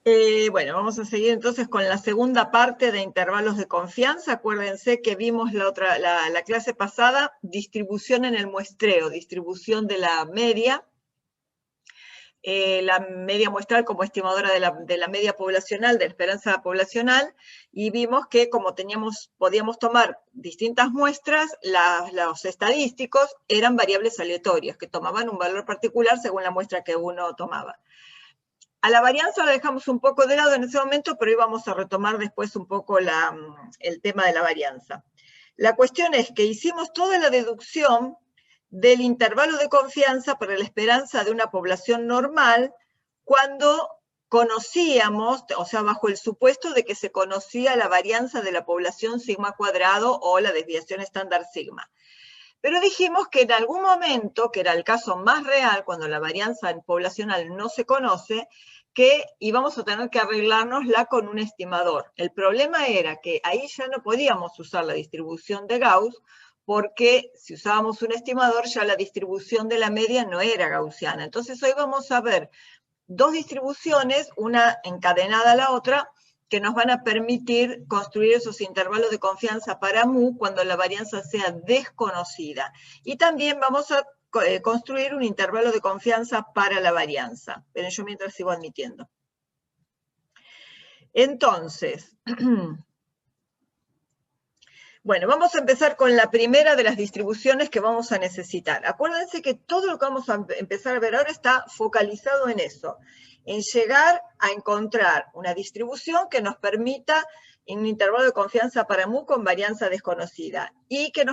Bueno, vamos a seguir entonces con la segunda parte de intervalos de confianza. Acuérdense que vimos la clase pasada, distribución en el muestreo, distribución de la media muestral como estimadora de la media poblacional, de la esperanza poblacional, y vimos que como podíamos tomar distintas muestras, los estadísticos eran variables aleatorias, que tomaban un valor particular según la muestra que uno tomaba. A la varianza la dejamos un poco de lado en ese momento, pero íbamos a retomar después un poco el tema de la varianza. La cuestión es que hicimos toda la deducción del intervalo de confianza para la esperanza de una población normal cuando conocíamos, o sea, bajo el supuesto de que se conocía la varianza de la población sigma cuadrado o la desviación estándar sigma. Pero dijimos que en algún momento, que era el caso más real, cuando la varianza poblacional no se conoce, que íbamos a tener que arreglárnosla con un estimador. El problema era que ahí ya no podíamos usar la distribución de Gauss, porque si usábamos un estimador ya la distribución de la media no era gaussiana. Entonces hoy vamos a ver dos distribuciones, una encadenada a la otra, que nos van a permitir construir esos intervalos de confianza para mu cuando la varianza sea desconocida. Y también vamos a construir un intervalo de confianza para la varianza. Pero yo mientras sigo admitiendo. Entonces, bueno, vamos a empezar con la primera de las distribuciones que vamos a necesitar. Acuérdense que todo lo que vamos a empezar a ver ahora está focalizado en eso, en llegar a encontrar una distribución que nos permita un intervalo de confianza para mu con varianza desconocida y que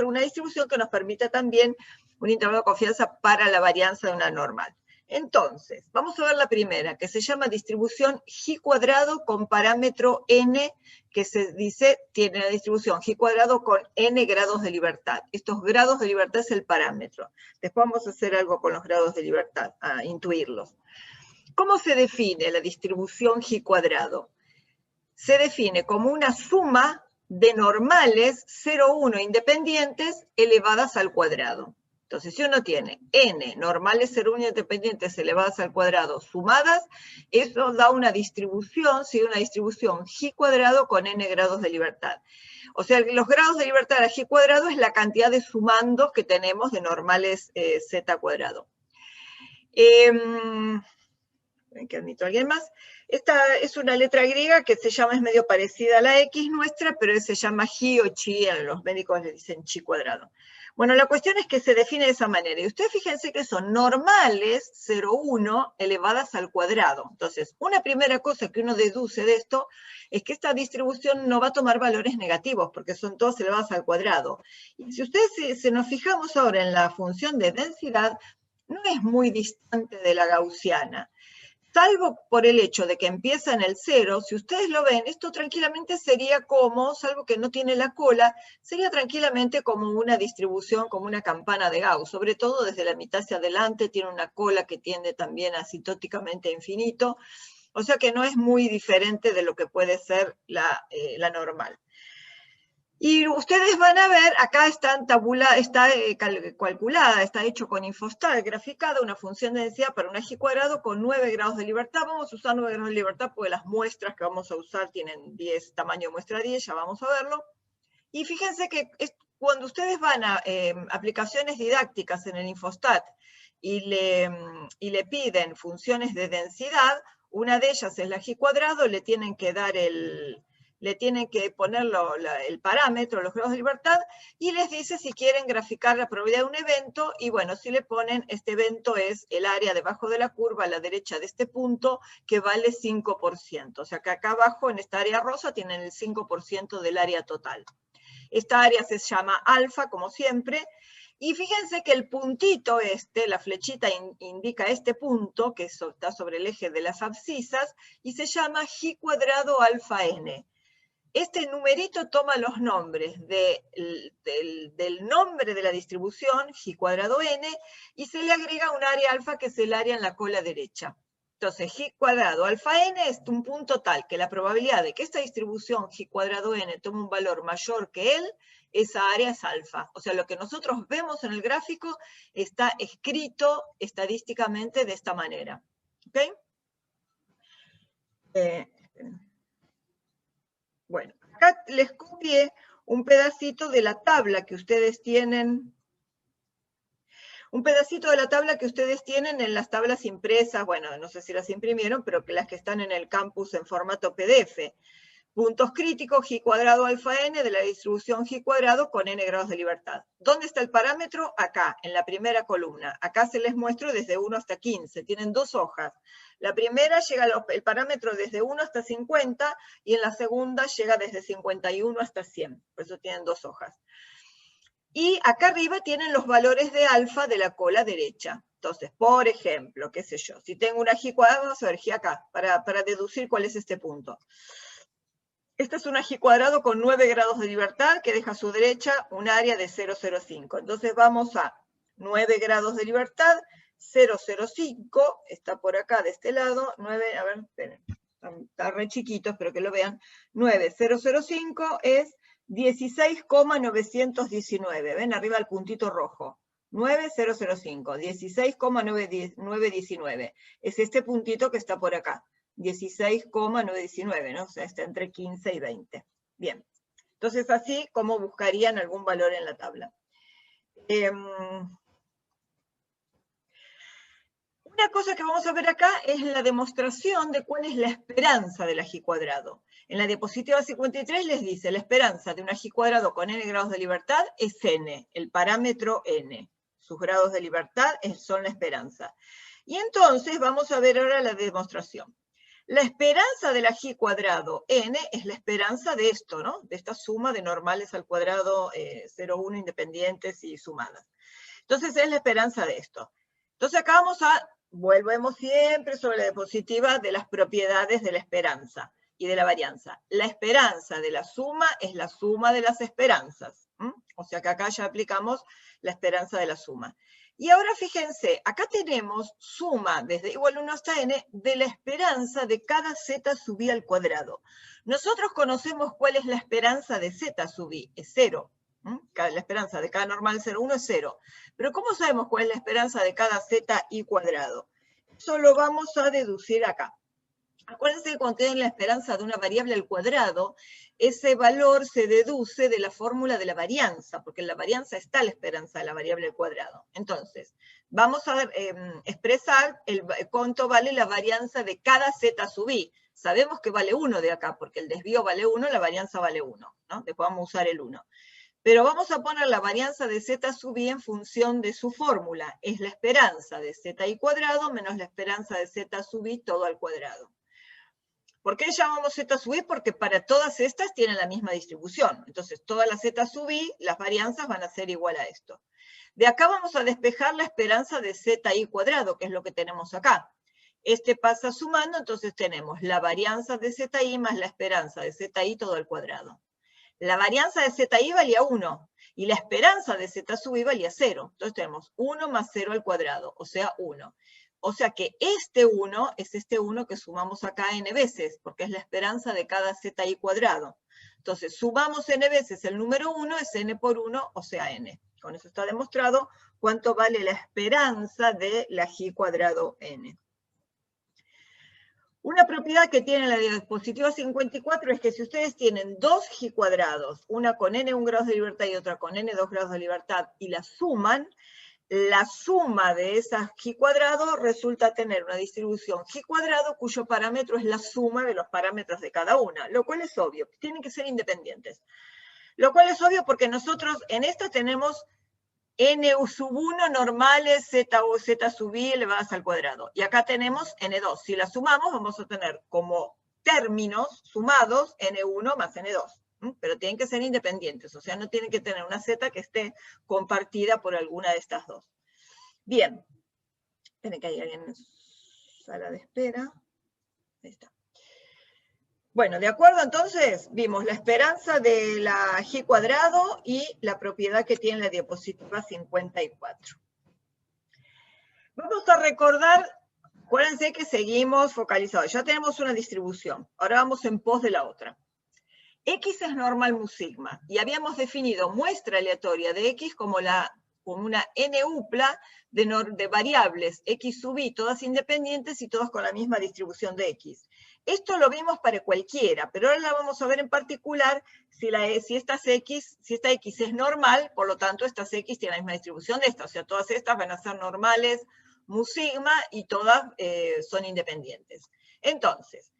una distribución que nos permita también un intervalo de confianza para la varianza de una normal. Entonces, vamos a ver la primera, que se llama distribución G cuadrado con parámetro n, que se dice tiene la distribución G cuadrado con n grados de libertad. Estos grados de libertad es el parámetro. Después vamos a hacer algo con los grados de libertad, a intuirlos. ¿Cómo se define la distribución G cuadrado? Se define como una suma de normales 0,1 independientes elevadas al cuadrado. Entonces, si uno tiene n normales 0,1 independientes elevadas al cuadrado sumadas, eso da una distribución, ¿sí? Una distribución G cuadrado con n grados de libertad. O sea, los grados de libertad a G cuadrado es la cantidad de sumandos que tenemos de normales z cuadrado. Que admito a alguien más. Esta es una letra griega que es medio parecida a la X nuestra, pero se llama G o Chi, los médicos le dicen Chi cuadrado. Bueno, la cuestión es que se define de esa manera. Y ustedes fíjense que son normales 0,1 elevadas al cuadrado. Entonces, una primera cosa que uno deduce de esto es que esta distribución no va a tomar valores negativos, porque son todas elevadas al cuadrado. Y si ustedes nos fijamos ahora en la función de densidad, no es muy distante de la gaussiana. Salvo por el hecho de que empieza en el 0, si ustedes lo ven, esto tranquilamente sería como, salvo que no tiene la cola, sería tranquilamente como una distribución, como una campana de Gauss, sobre todo desde la mitad hacia adelante, tiene una cola que tiende también asintóticamente a infinito, o sea que no es muy diferente de lo que puede ser la normal. Y ustedes van a ver, acá está calculada, está hecho con Infostat, graficada, una función de densidad para una G cuadrado con 9 grados de libertad. Vamos a usar 9 grados de libertad porque las muestras que vamos a usar tienen 10, tamaño de muestra 10, ya vamos a verlo. Y fíjense que cuando ustedes van a aplicaciones didácticas en el Infostat y le piden funciones de densidad, una de ellas es la G cuadrado, le tienen que dar le tienen que poner el parámetro, los grados de libertad, y les dice si quieren graficar la probabilidad de un evento, y bueno, si le ponen, este evento es el área debajo de la curva a la derecha de este punto, que vale 5%. O sea que acá abajo, en esta área rosa, tienen el 5% del área total. Esta área se llama alfa, como siempre, y fíjense que el puntito la flechita indica este punto, que está sobre el eje de las abscisas, y se llama G cuadrado alfa n. Este numerito toma los nombres del nombre de la distribución, G cuadrado n, y se le agrega un área alfa, que es el área en la cola derecha. Entonces, G cuadrado alfa n es un punto tal que la probabilidad de que esta distribución G cuadrado n tome un valor mayor que él, esa área es alfa. O sea, lo que nosotros vemos en el gráfico está escrito estadísticamente de esta manera. ¿Ok? Bueno, acá les copié un pedacito de la tabla que ustedes tienen. Un pedacito de la tabla que ustedes tienen en las tablas impresas, bueno, no sé si las imprimieron, pero que las que están en el campus en formato PDF. Puntos críticos, G cuadrado alfa n de la distribución G cuadrado con n grados de libertad. ¿Dónde está el parámetro? Acá, en la primera columna. Acá se les muestro desde 1 hasta 15. Tienen dos hojas. La primera llega el parámetro desde 1 hasta 50 y en la segunda llega desde 51 hasta 100. Por eso tienen dos hojas. Y acá arriba tienen los valores de alfa de la cola derecha. Entonces, por ejemplo, qué sé yo, si tengo una G cuadrada, vamos a ver G acá, para deducir cuál es este punto. Esta es una G cuadrado con 9 grados de libertad que deja a su derecha un área de 0,05. Entonces vamos a 9 grados de libertad, 0,05, está por acá de este lado, 9, a ver, esperen, está re chiquito, espero que lo vean, 9,005 es 16,919, ven arriba el puntito rojo, 9,005, 16,919, es este puntito que está por acá. 16,919, ¿no? O sea, está entre 15 y 20. Bien, entonces así como buscarían algún valor en la tabla. Una cosa que vamos a ver acá es la demostración de cuál es la esperanza de la G cuadrado. En la diapositiva 53 les dice, la esperanza de una G cuadrado con n grados de libertad es n, el parámetro n. Sus grados de libertad son la esperanza. Y entonces vamos a ver ahora la demostración. La esperanza de la G cuadrado n es la esperanza de esto, ¿no? De esta suma de normales al cuadrado 0, 1 independientes y sumadas. Entonces es la esperanza de esto. Entonces acá volvemos siempre sobre la diapositiva de las propiedades de la esperanza y de la varianza. La esperanza de la suma es la suma de las esperanzas. O sea que acá ya aplicamos la esperanza de la suma. Y ahora fíjense, acá tenemos suma desde igual 1 hasta n de la esperanza de cada z sub i al cuadrado. Nosotros conocemos cuál es la esperanza de z sub i, es 0. La esperanza de cada normal 0,1 es 0. Pero ¿cómo sabemos cuál es la esperanza de cada z i cuadrado? Eso lo vamos a deducir acá. Acuérdense que cuando tienen la esperanza de una variable al cuadrado, ese valor se deduce de la fórmula de la varianza, porque en la varianza está la esperanza de la variable al cuadrado. Entonces, vamos a expresar cuánto vale la varianza de cada z sub i. Sabemos que vale 1 de acá, porque el desvío vale 1, la varianza vale 1, ¿no? Después vamos a usar el 1. Pero vamos a poner la varianza de z sub i en función de su fórmula. Es la esperanza de z i cuadrado menos la esperanza de z sub i todo al cuadrado. ¿Por qué llamamos z sub i? Porque para todas estas tienen la misma distribución. Entonces, todas las z sub i, las varianzas van a ser igual a esto. De acá vamos a despejar la esperanza de z i cuadrado, que es lo que tenemos acá. Este pasa sumando, entonces tenemos la varianza de z i más la esperanza de z i todo al cuadrado. La varianza de z i valía 1, y la esperanza de z sub i valía 0. Entonces tenemos 1 más 0 al cuadrado, o sea, 1. O sea que este 1 es este 1 que sumamos acá n veces, porque es la esperanza de cada z i cuadrado. Entonces, sumamos n veces el número 1, es n por 1, o sea, n. Con eso está demostrado cuánto vale la esperanza de la G cuadrado n. Una propiedad que tiene la diapositiva 54 es que si ustedes tienen dos G cuadrados, una con n1 grados de libertad y otra con n2 grados de libertad, y las suman, la suma de esas G cuadrado resulta tener una distribución G cuadrado cuyo parámetro es la suma de los parámetros de cada una, lo cual es obvio, tienen que ser independientes. Lo cual es obvio porque nosotros en esta tenemos n sub 1 normales z o z sub i elevadas al cuadrado. Y acá tenemos n2. Si las sumamos vamos a tener como términos sumados n1 más n2. Pero tienen que ser independientes, o sea, no tienen que tener una z que esté compartida por alguna de estas dos. Bien. Tiene que hay alguien en sala de espera. Ahí está. Bueno, de acuerdo, entonces, vimos la esperanza de la G cuadrado y la propiedad que tiene la diapositiva 54. Vamos a recordar, acuérdense que seguimos focalizados. Ya tenemos una distribución, ahora vamos en pos de la otra. X es normal mu sigma, y habíamos definido muestra aleatoria de X como la como una n-upla de variables x sub i, todas independientes y todas con la misma distribución de x. Esto lo vimos para cualquiera, pero ahora la vamos a ver en particular si esta x es normal, por lo tanto estas x tienen la misma distribución de esta, o sea, todas estas van a ser normales mu sigma y todas son independientes. Entonces,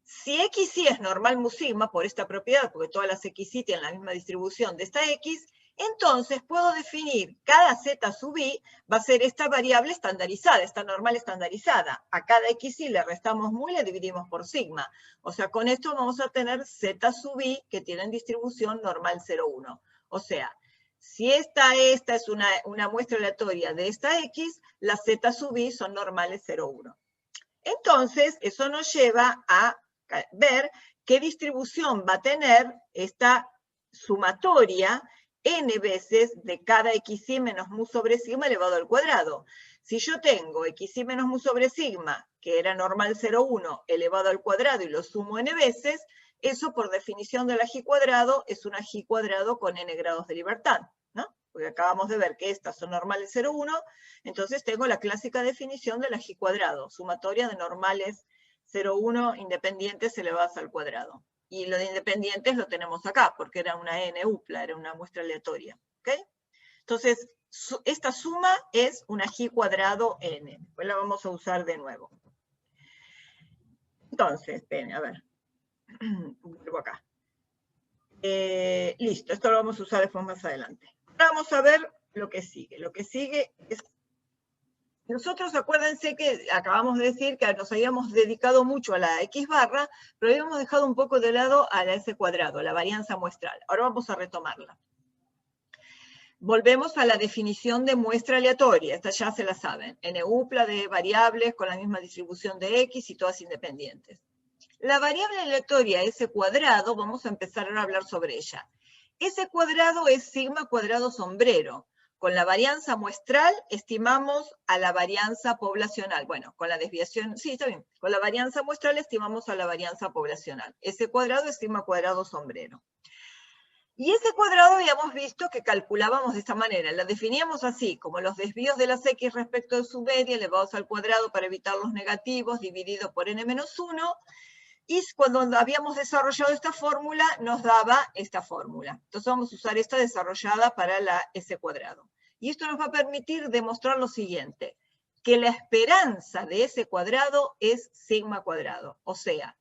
si xy es normal mu sigma por esta propiedad, porque todas las xy tienen la misma distribución de esta x, entonces puedo definir cada z sub i va a ser esta variable estandarizada, esta normal estandarizada. A cada xy le restamos mu y le dividimos por sigma. O sea, con esto vamos a tener z sub i que tienen distribución normal 0,1. O sea, si esta es una muestra aleatoria de esta x, las z sub i son normales 0,1. Entonces, eso nos lleva a ver qué distribución va a tener esta sumatoria n veces de cada xy menos mu sobre sigma elevado al cuadrado. Si yo tengo xy menos mu sobre sigma, que era normal 0,1 elevado al cuadrado y lo sumo n veces, eso por definición de la g cuadrado es una g cuadrado con n grados de libertad, ¿no? Porque acabamos de ver que estas son normales 0,1, entonces tengo la clásica definición de la g cuadrado, sumatoria de normales 0,1 independientes elevadas al cuadrado. Y lo de independientes lo tenemos acá, porque era una n-upla, era una muestra aleatoria. ¿Ok? Entonces, esta suma es una g cuadrado n. Después la vamos a usar de nuevo. Entonces, esperen, a ver. Vuelvo acá. Listo, esto lo vamos a usar después más adelante. Ahora vamos a ver lo que sigue. Lo que sigue es... Nosotros, acuérdense que acabamos de decir que nos habíamos dedicado mucho a la x barra, pero habíamos dejado un poco de lado a la s cuadrado, la varianza muestral. Ahora vamos a retomarla. Volvemos a la definición de muestra aleatoria. Esta ya se la saben. n-upla de variables con la misma distribución de x y todas independientes. La variable aleatoria s cuadrado, vamos a empezar a hablar sobre ella. S cuadrado es sigma cuadrado sombrero. Con la varianza muestral estimamos a la varianza poblacional. Bueno, con la desviación, sí, está bien. Con la varianza muestral estimamos a la varianza poblacional. S cuadrado es sigma cuadrado sombrero. Y ese cuadrado habíamos visto que calculábamos de esta manera. La definíamos así, como los desvíos de las x respecto de su media elevados al cuadrado para evitar los negativos dividido por n-1. Y cuando habíamos desarrollado esta fórmula, nos daba esta fórmula. Entonces vamos a usar esta desarrollada para la S cuadrado. Y esto nos va a permitir demostrar lo siguiente, que la esperanza de S cuadrado es sigma cuadrado. O sea,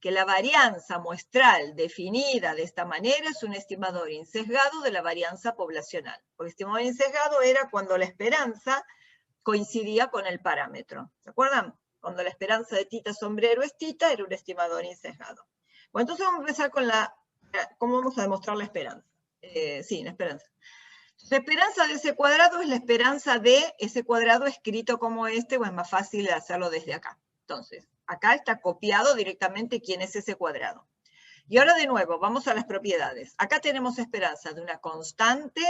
que la varianza muestral definida de esta manera es un estimador insesgado de la varianza poblacional. Porque estimador insesgado era cuando la esperanza coincidía con el parámetro. ¿Se acuerdan? Cuando la esperanza de tita sombrero es tita, era un estimador insesgado. Bueno, entonces vamos a empezar con ¿cómo vamos a demostrar la esperanza? Sí, la esperanza. La esperanza de ese cuadrado es la esperanza de ese cuadrado escrito como este, o es más fácil hacerlo desde acá. Entonces, acá está copiado directamente quién es ese cuadrado. Y ahora de nuevo, vamos a las propiedades. Acá tenemos esperanza de una constante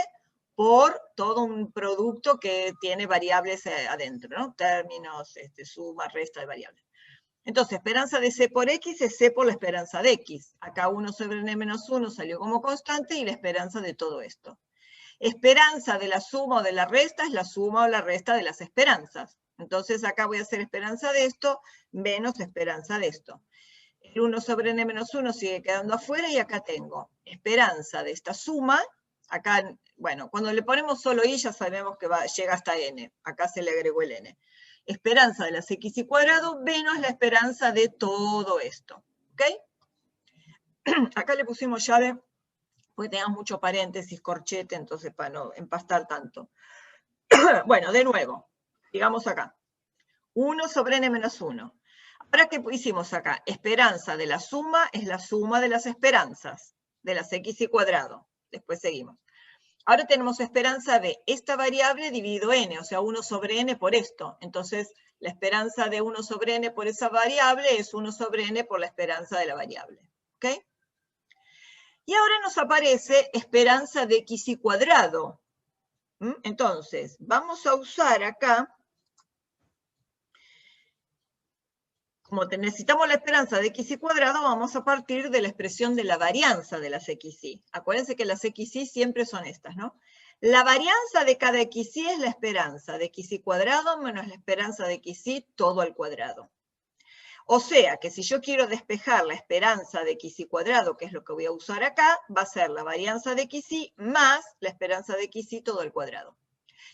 por todo un producto que tiene variables adentro, ¿no? Términos, suma, resta de variables. Entonces, esperanza de C por X es C por la esperanza de X. Acá 1 sobre N-1 salió como constante y la esperanza de todo esto. Esperanza de la suma o de la resta es la suma o la resta de las esperanzas. Entonces, acá voy a hacer esperanza de esto menos esperanza de esto. El 1 sobre N-1 sigue quedando afuera y acá tengo esperanza de esta suma. Acá, bueno, cuando le ponemos solo i ya sabemos que llega hasta n. Acá se le agregó el n. Esperanza de las x y cuadrado menos la esperanza de todo esto. ¿Ok? Acá le pusimos llave porque teníamos mucho paréntesis, corchete, entonces para no empastar tanto. Bueno, de nuevo, digamos acá. 1 sobre n-1. Ahora, ¿qué hicimos acá? Esperanza de la suma es la suma de las esperanzas, de las x y cuadrado. Después seguimos. Ahora tenemos esperanza de esta variable dividido n, o sea, 1 sobre n por esto. Entonces, la esperanza de 1 sobre n por esa variable es 1 sobre n por la esperanza de la variable. ¿Ok? Y ahora nos aparece esperanza de x y cuadrado. Entonces, vamos a usar acá, como necesitamos la esperanza de x y cuadrado, vamos a partir de la expresión de la varianza de las xy. Acuérdense que las xy siempre son estas, ¿no? La varianza de cada xy es la esperanza de xy cuadrado menos la esperanza de xy todo al cuadrado. O sea que si yo quiero despejar la esperanza de xy cuadrado, que es lo que voy a usar acá, va a ser la varianza de xy más la esperanza de xy todo al cuadrado.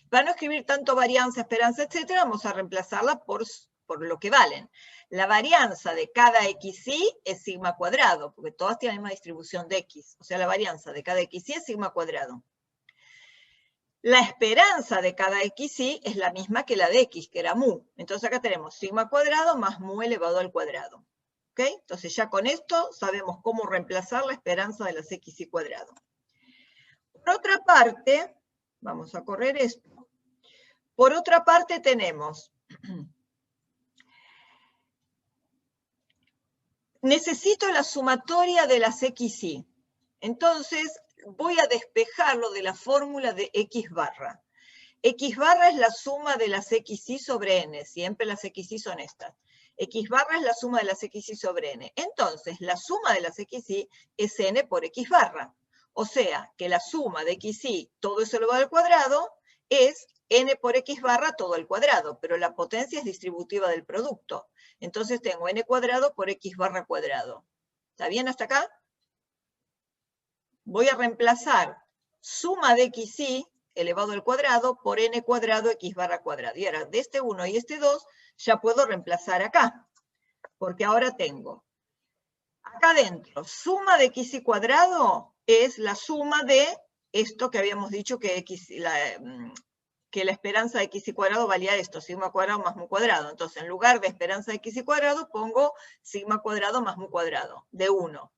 Para no escribir tanto varianza, esperanza, etcétera, vamos a reemplazarla por lo que valen. La varianza de cada xy es sigma cuadrado, porque todas tienen la misma distribución de x. O sea, la varianza de cada xy es sigma cuadrado. La esperanza de cada xy es la misma que la de x, que era mu. Entonces acá tenemos sigma cuadrado más mu elevado al cuadrado. ¿Ok? Entonces ya con esto sabemos cómo reemplazar la esperanza de las xy cuadrado. Por otra parte, vamos a correr esto. Por otra parte tenemos, necesito la sumatoria de las xy. Entonces voy a despejarlo de la fórmula de x barra. X barra es la suma de las xy sobre n, siempre las xy son estas. X barra es la suma de las xy sobre n. Entonces, la suma de las xy es n por x barra. O sea, que la suma de xy, todo eso elevado al cuadrado, es n por x barra todo al cuadrado, pero la potencia es distributiva del producto. Entonces tengo n cuadrado por x barra cuadrado. ¿Está bien hasta acá? Voy a reemplazar suma de xy elevado al cuadrado por n cuadrado x barra cuadrado. Y ahora, de este 1 y este 2, ya puedo reemplazar acá. Porque ahora tengo, acá adentro, suma de xy cuadrado es la suma de esto que habíamos dicho que la esperanza de xy cuadrado valía esto, sigma cuadrado más mu cuadrado. Entonces, en lugar de esperanza de xy cuadrado, pongo sigma cuadrado más mu cuadrado, de 1.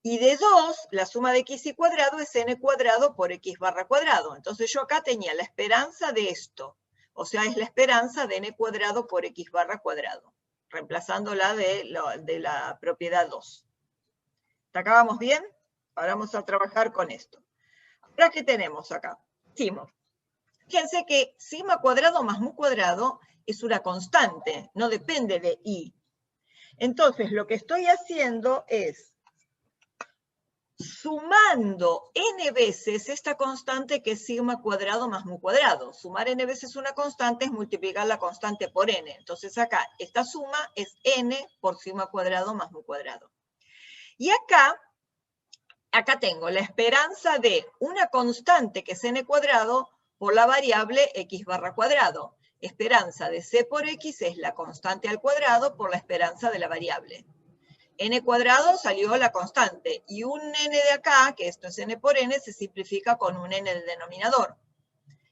Y de 2, la suma de xy cuadrado es n cuadrado por x barra cuadrado. Entonces yo acá tenía la esperanza de esto. O sea, es la esperanza de n cuadrado por x barra cuadrado. Reemplazándola de la propiedad 2. ¿Hasta acá vamos bien? Ahora vamos a trabajar con esto. Ahora, ¿qué tenemos acá? Decimos, fíjense que sigma cuadrado más mu cuadrado es una constante, no depende de y. Entonces, lo que estoy haciendo es sumando n veces esta constante que es sigma cuadrado más mu cuadrado. Sumar n veces una constante es multiplicar la constante por n. Entonces acá, esta suma es n por sigma cuadrado más mu cuadrado. Y acá tengo la esperanza de una constante que es n cuadrado por la variable x barra cuadrado. Esperanza de c por x es la constante al cuadrado por la esperanza de la variable. N cuadrado salió la constante, y un n de acá, que esto es n por n, se simplifica con un n del denominador.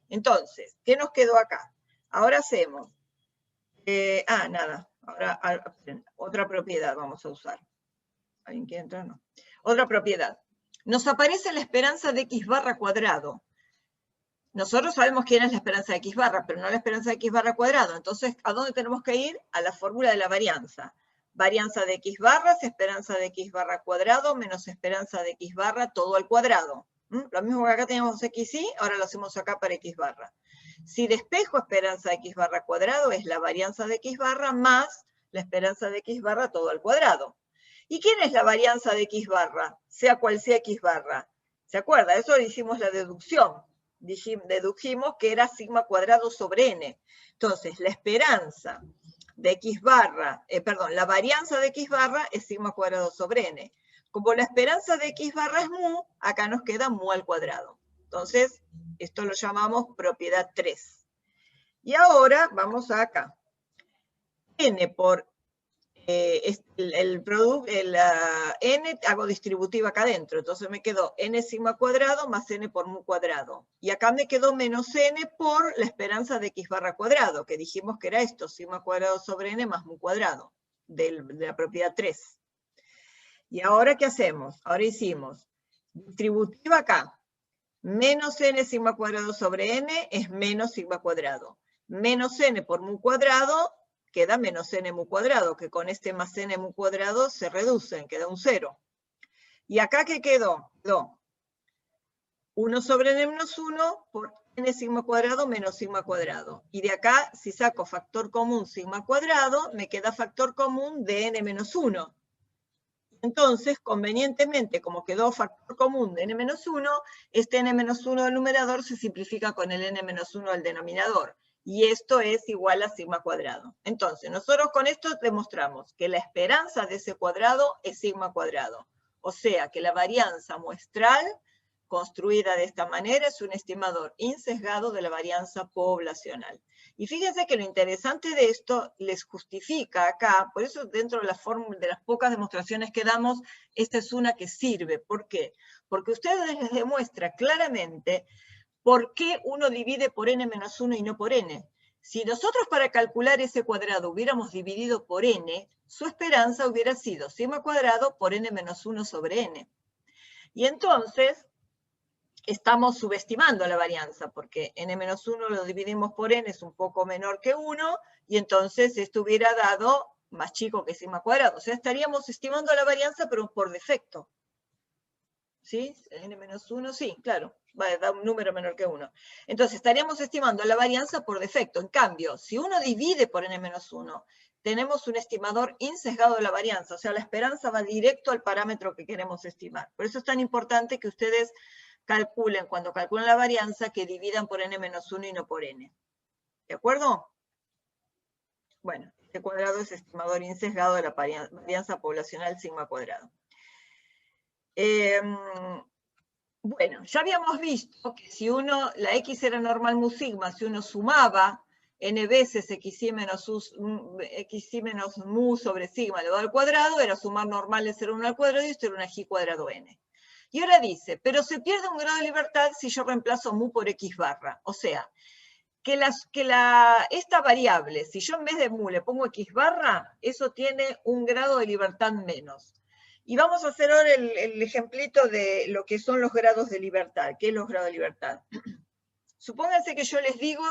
Entonces, ¿qué nos quedó acá? Ahora hacemos, nada, ahora otra propiedad vamos a usar. ¿Alguien quiere entrar? No. Otra propiedad. Nos aparece la esperanza de x barra cuadrado. Nosotros sabemos quién es la esperanza de x barra, pero no la esperanza de x barra cuadrado. Entonces, ¿a dónde tenemos que ir? A la fórmula de la varianza. Varianza de x barra es esperanza de x barra cuadrado menos esperanza de x barra todo al cuadrado. Lo mismo que acá teníamos xy, ahora lo hacemos acá para x barra. Si despejo esperanza de x barra cuadrado es la varianza de x barra más la esperanza de x barra todo al cuadrado. ¿Y quién es la varianza de x barra? Sea cual sea x barra. ¿Se acuerda? Eso hicimos la deducción. Dedujimos que era sigma cuadrado sobre n. Entonces, la esperanza de x barra, la varianza de x barra es sigma cuadrado sobre n. Como la esperanza de x barra es mu, acá nos queda mu al cuadrado. Entonces, esto lo llamamos propiedad 3. Y ahora vamos a acá. N por n hago distributiva acá adentro. Entonces me quedó n sigma cuadrado más n por mu cuadrado. Y acá me quedó menos n por la esperanza de x barra cuadrado, que dijimos que era esto, sigma cuadrado sobre n más mu cuadrado, de la propiedad 3. Y ahora, ¿qué hacemos? Ahora hicimos distributiva acá. Menos n sigma cuadrado sobre n es menos sigma cuadrado. Menos n por mu cuadrado queda menos n mu cuadrado, que con este más n mu cuadrado se reducen, queda un 0. ¿Y acá qué quedó? Quedó 1 sobre n menos 1 por n sigma cuadrado menos sigma cuadrado. Y de acá, si saco factor común sigma cuadrado, me queda factor común de n menos 1. Entonces, convenientemente, como quedó factor común de n-1, este n-1 del numerador se simplifica con el n-1 del denominador. Y esto es igual a sigma cuadrado. Entonces, nosotros con esto demostramos que la esperanza de ese cuadrado es sigma cuadrado. O sea, que la varianza muestral construida de esta manera es un estimador insesgado de la varianza poblacional. Y fíjense que lo interesante de esto les justifica acá, por eso dentro de de las pocas demostraciones que damos, esta es una que sirve. ¿Por qué? Porque ustedes les demuestra claramente por qué uno divide por n-1 y no por n. Si nosotros para calcular ese cuadrado hubiéramos dividido por n, su esperanza hubiera sido sigma cuadrado por n-1 sobre n. Y entonces estamos subestimando la varianza, porque n-1 lo dividimos por n, es un poco menor que 1, y entonces esto hubiera dado más chico que sigma cuadrado. O sea, estaríamos estimando la varianza, pero por defecto. ¿Sí? n-1, sí, claro, va a dar un número menor que 1. Entonces, estaríamos estimando la varianza por defecto. En cambio, si uno divide por n-1, tenemos un estimador insesgado de la varianza, o sea, la esperanza va directo al parámetro que queremos estimar. Por eso es tan importante que ustedes calculen, cuando calculen la varianza, que dividan por n-1 y no por n. ¿De acuerdo? Bueno, este cuadrado es estimador insesgado de la varianza poblacional sigma cuadrado. Bueno, ya habíamos visto que si la x era normal mu sigma, si uno sumaba n veces xy menos mu sobre sigma elevado al cuadrado, era sumar normales era 1 al cuadrado y esto era una g cuadrado n. Y ahora dice, pero se pierde un grado de libertad si yo reemplazo mu por x barra. O sea, que esta variable, si yo en vez de mu le pongo x barra, eso tiene un grado de libertad menos. Y vamos a hacer ahora el ejemplito de lo que son los grados de libertad. ¿Qué es los grados de libertad? Supónganse que yo les digo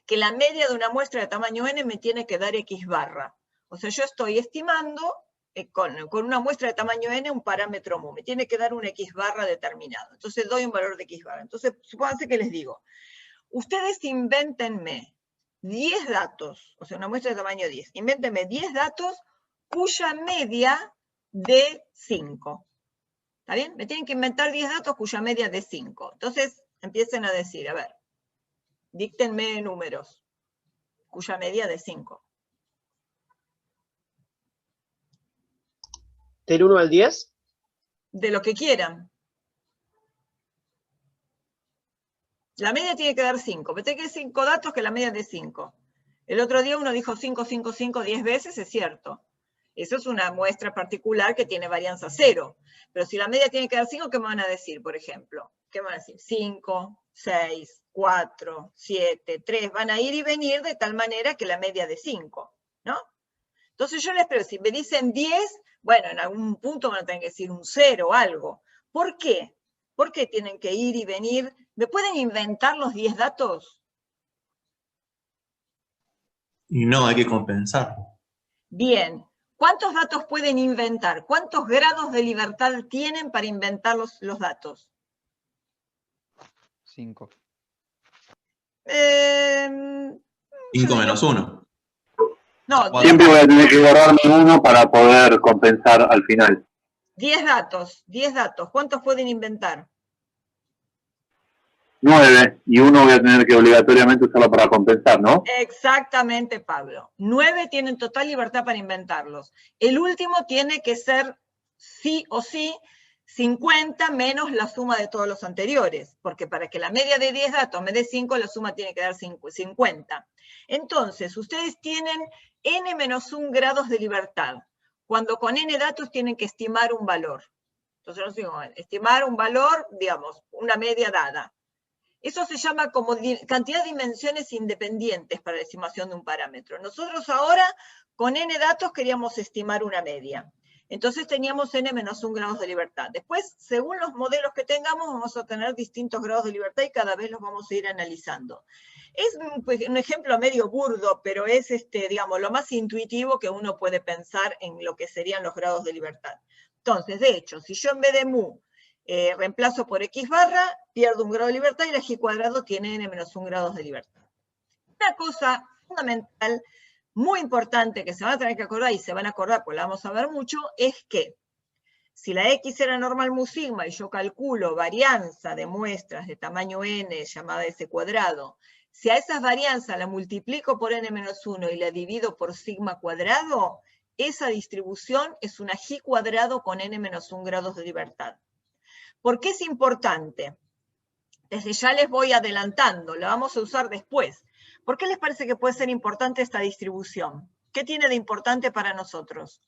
que la media de una muestra de tamaño n me tiene que dar x barra. O sea, yo estoy estimando con una muestra de tamaño n un parámetro mu. Me tiene que dar un x barra determinado. Entonces doy un valor de x barra. Entonces, supónganse que les digo, ustedes invéntenme 10 datos, o sea, una muestra de tamaño 10. Invéntenme 10 datos cuya media de 5. ¿Está bien? Me tienen que inventar 10 datos cuya media es de 5. Entonces, empiecen a decir, a ver, díctenme números cuya media de 5. ¿Del 1 al 10? De lo que quieran. La media tiene que dar 5. Me tiene que dar 5 datos que la media es de 5. El otro día uno dijo 5, 5, 5, 10 veces, es cierto. Eso es una muestra particular que tiene varianza 0. Pero si la media tiene que dar 5, ¿qué me van a decir, por ejemplo? ¿Qué me van a decir? 5, 6, 4, 7, 3. Van a ir y venir de tal manera que la media de 5, ¿no? Entonces yo les pregunto, si me dicen 10, bueno, en algún punto van a tener que decir un 0 o algo. ¿Por qué? ¿Por qué tienen que ir y venir? ¿Me pueden inventar los 10 datos? Y no, hay que compensar. Bien. ¿Cuántos datos pueden inventar? ¿Cuántos grados de libertad tienen para inventar los datos? 5. 5 menos 1. No, Siempre voy a tener que borrarme uno para poder compensar al final. 10 datos, 10 datos. ¿Cuántos pueden inventar? 9, y uno voy a tener que obligatoriamente usarlo para compensar, ¿no? Exactamente, Pablo. 9 tienen total libertad para inventarlos. El último tiene que ser sí o sí 50 menos la suma de todos los anteriores, porque para que la media de 10 datos me dé 5, la suma tiene que dar 50. Entonces, ustedes tienen n-1 grados de libertad, cuando con n datos tienen que estimar un valor. Entonces, nos digo, estimar un valor, digamos, una media dada. Eso se llama como cantidad de dimensiones independientes para la estimación de un parámetro. Nosotros ahora, con n datos, queríamos estimar una media. Entonces teníamos n-1 grados de libertad. Después, según los modelos que tengamos, vamos a tener distintos grados de libertad y cada vez los vamos a ir analizando. Es un ejemplo medio burdo, pero es, digamos, lo más intuitivo que uno puede pensar en lo que serían los grados de libertad. Entonces, de hecho, si yo en vez de mu reemplazo por x barra, pierdo un grado de libertad y la g cuadrado tiene n-1 grados de libertad. Una cosa fundamental, muy importante que se van a tener que acordar, y se van a acordar porque la vamos a ver mucho, es que si la X era normal mu sigma y yo calculo varianza de muestras de tamaño n llamada S cuadrado, si a esas varianzas la multiplico por n-1 y la divido por sigma cuadrado, esa distribución es una G cuadrado con n-1 grados de libertad. ¿Por qué es importante? Desde ya les voy adelantando, la vamos a usar después. ¿Por qué les parece que puede ser importante esta distribución? ¿Qué tiene de importante para nosotros?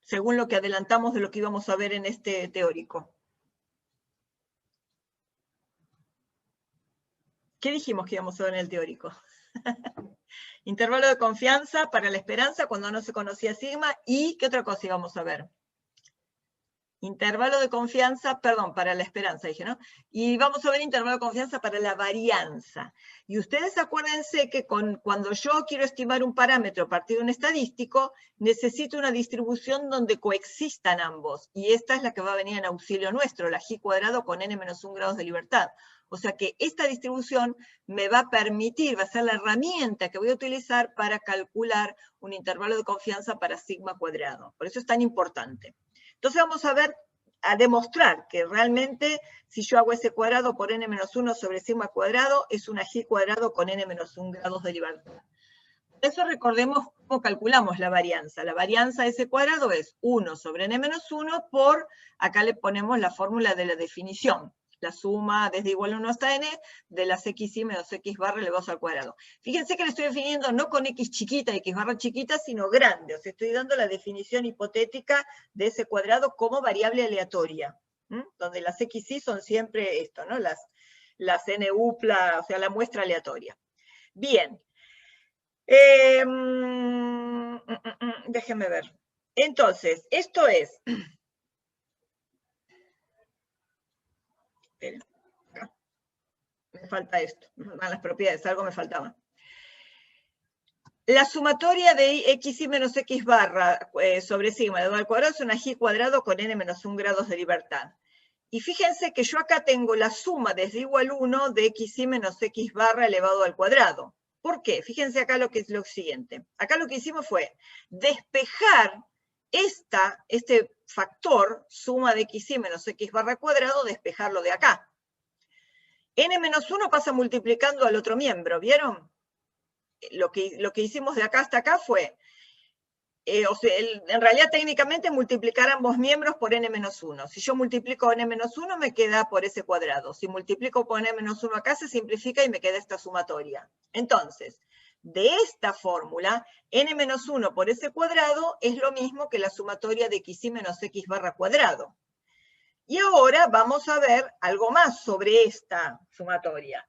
Según lo que adelantamos de lo que íbamos a ver en este teórico. ¿Qué dijimos que íbamos a ver en el teórico? Intervalo de confianza para la esperanza cuando no se conocía sigma. ¿Y qué otra cosa íbamos a ver? Intervalo de confianza, perdón, para la esperanza, dije, ¿no? Y vamos a ver intervalo de confianza para la varianza. Y ustedes acuérdense que cuando yo quiero estimar un parámetro a partir de un estadístico, necesito una distribución donde coexistan ambos. Y esta es la que va a venir en auxilio nuestro, la G cuadrado con n-1 grados de libertad. O sea que esta distribución me va a permitir, va a ser la herramienta que voy a utilizar para calcular un intervalo de confianza para sigma cuadrado. Por eso es tan importante. Entonces vamos a demostrar que realmente si yo hago S cuadrado por n-1 sobre sigma cuadrado es una G cuadrado con n-1 grados de libertad. Por eso recordemos cómo calculamos la varianza. La varianza S cuadrado es 1 sobre n-1 por, acá le ponemos la fórmula de la definición. La suma desde igual a 1 hasta n de las xy menos x barra elevados al cuadrado. Fíjense que le estoy definiendo no con x chiquita, x barra chiquita, sino grande. O sea, estoy dando la definición hipotética de ese cuadrado como variable aleatoria. Donde las xy son siempre esto, ¿no? Las n upla, o sea, la muestra aleatoria. Bien. Déjenme ver. Entonces, esto es... Me falta esto, las propiedades, algo me faltaba. La sumatoria de xy menos x barra sobre sigma elevado al cuadrado es una G cuadrado con n-1 grados de libertad. Y fíjense que yo acá tengo la suma desde igual 1 de xy menos x barra elevado al cuadrado. ¿Por qué? Fíjense acá lo que es lo siguiente. Acá lo que hicimos fue despejar este factor, suma de xy menos x barra cuadrado, despejarlo de acá. n-1 pasa multiplicando al otro miembro, ¿vieron? Lo que hicimos de acá hasta acá fue, o sea, en realidad técnicamente multiplicar ambos miembros por n-1. Si yo multiplico n-1 me queda por ese cuadrado. Si multiplico por n-1 acá se simplifica y me queda esta sumatoria. Entonces, de esta fórmula, n-1 por ese cuadrado es lo mismo que la sumatoria de xy menos x barra cuadrado. Y ahora vamos a ver algo más sobre esta sumatoria.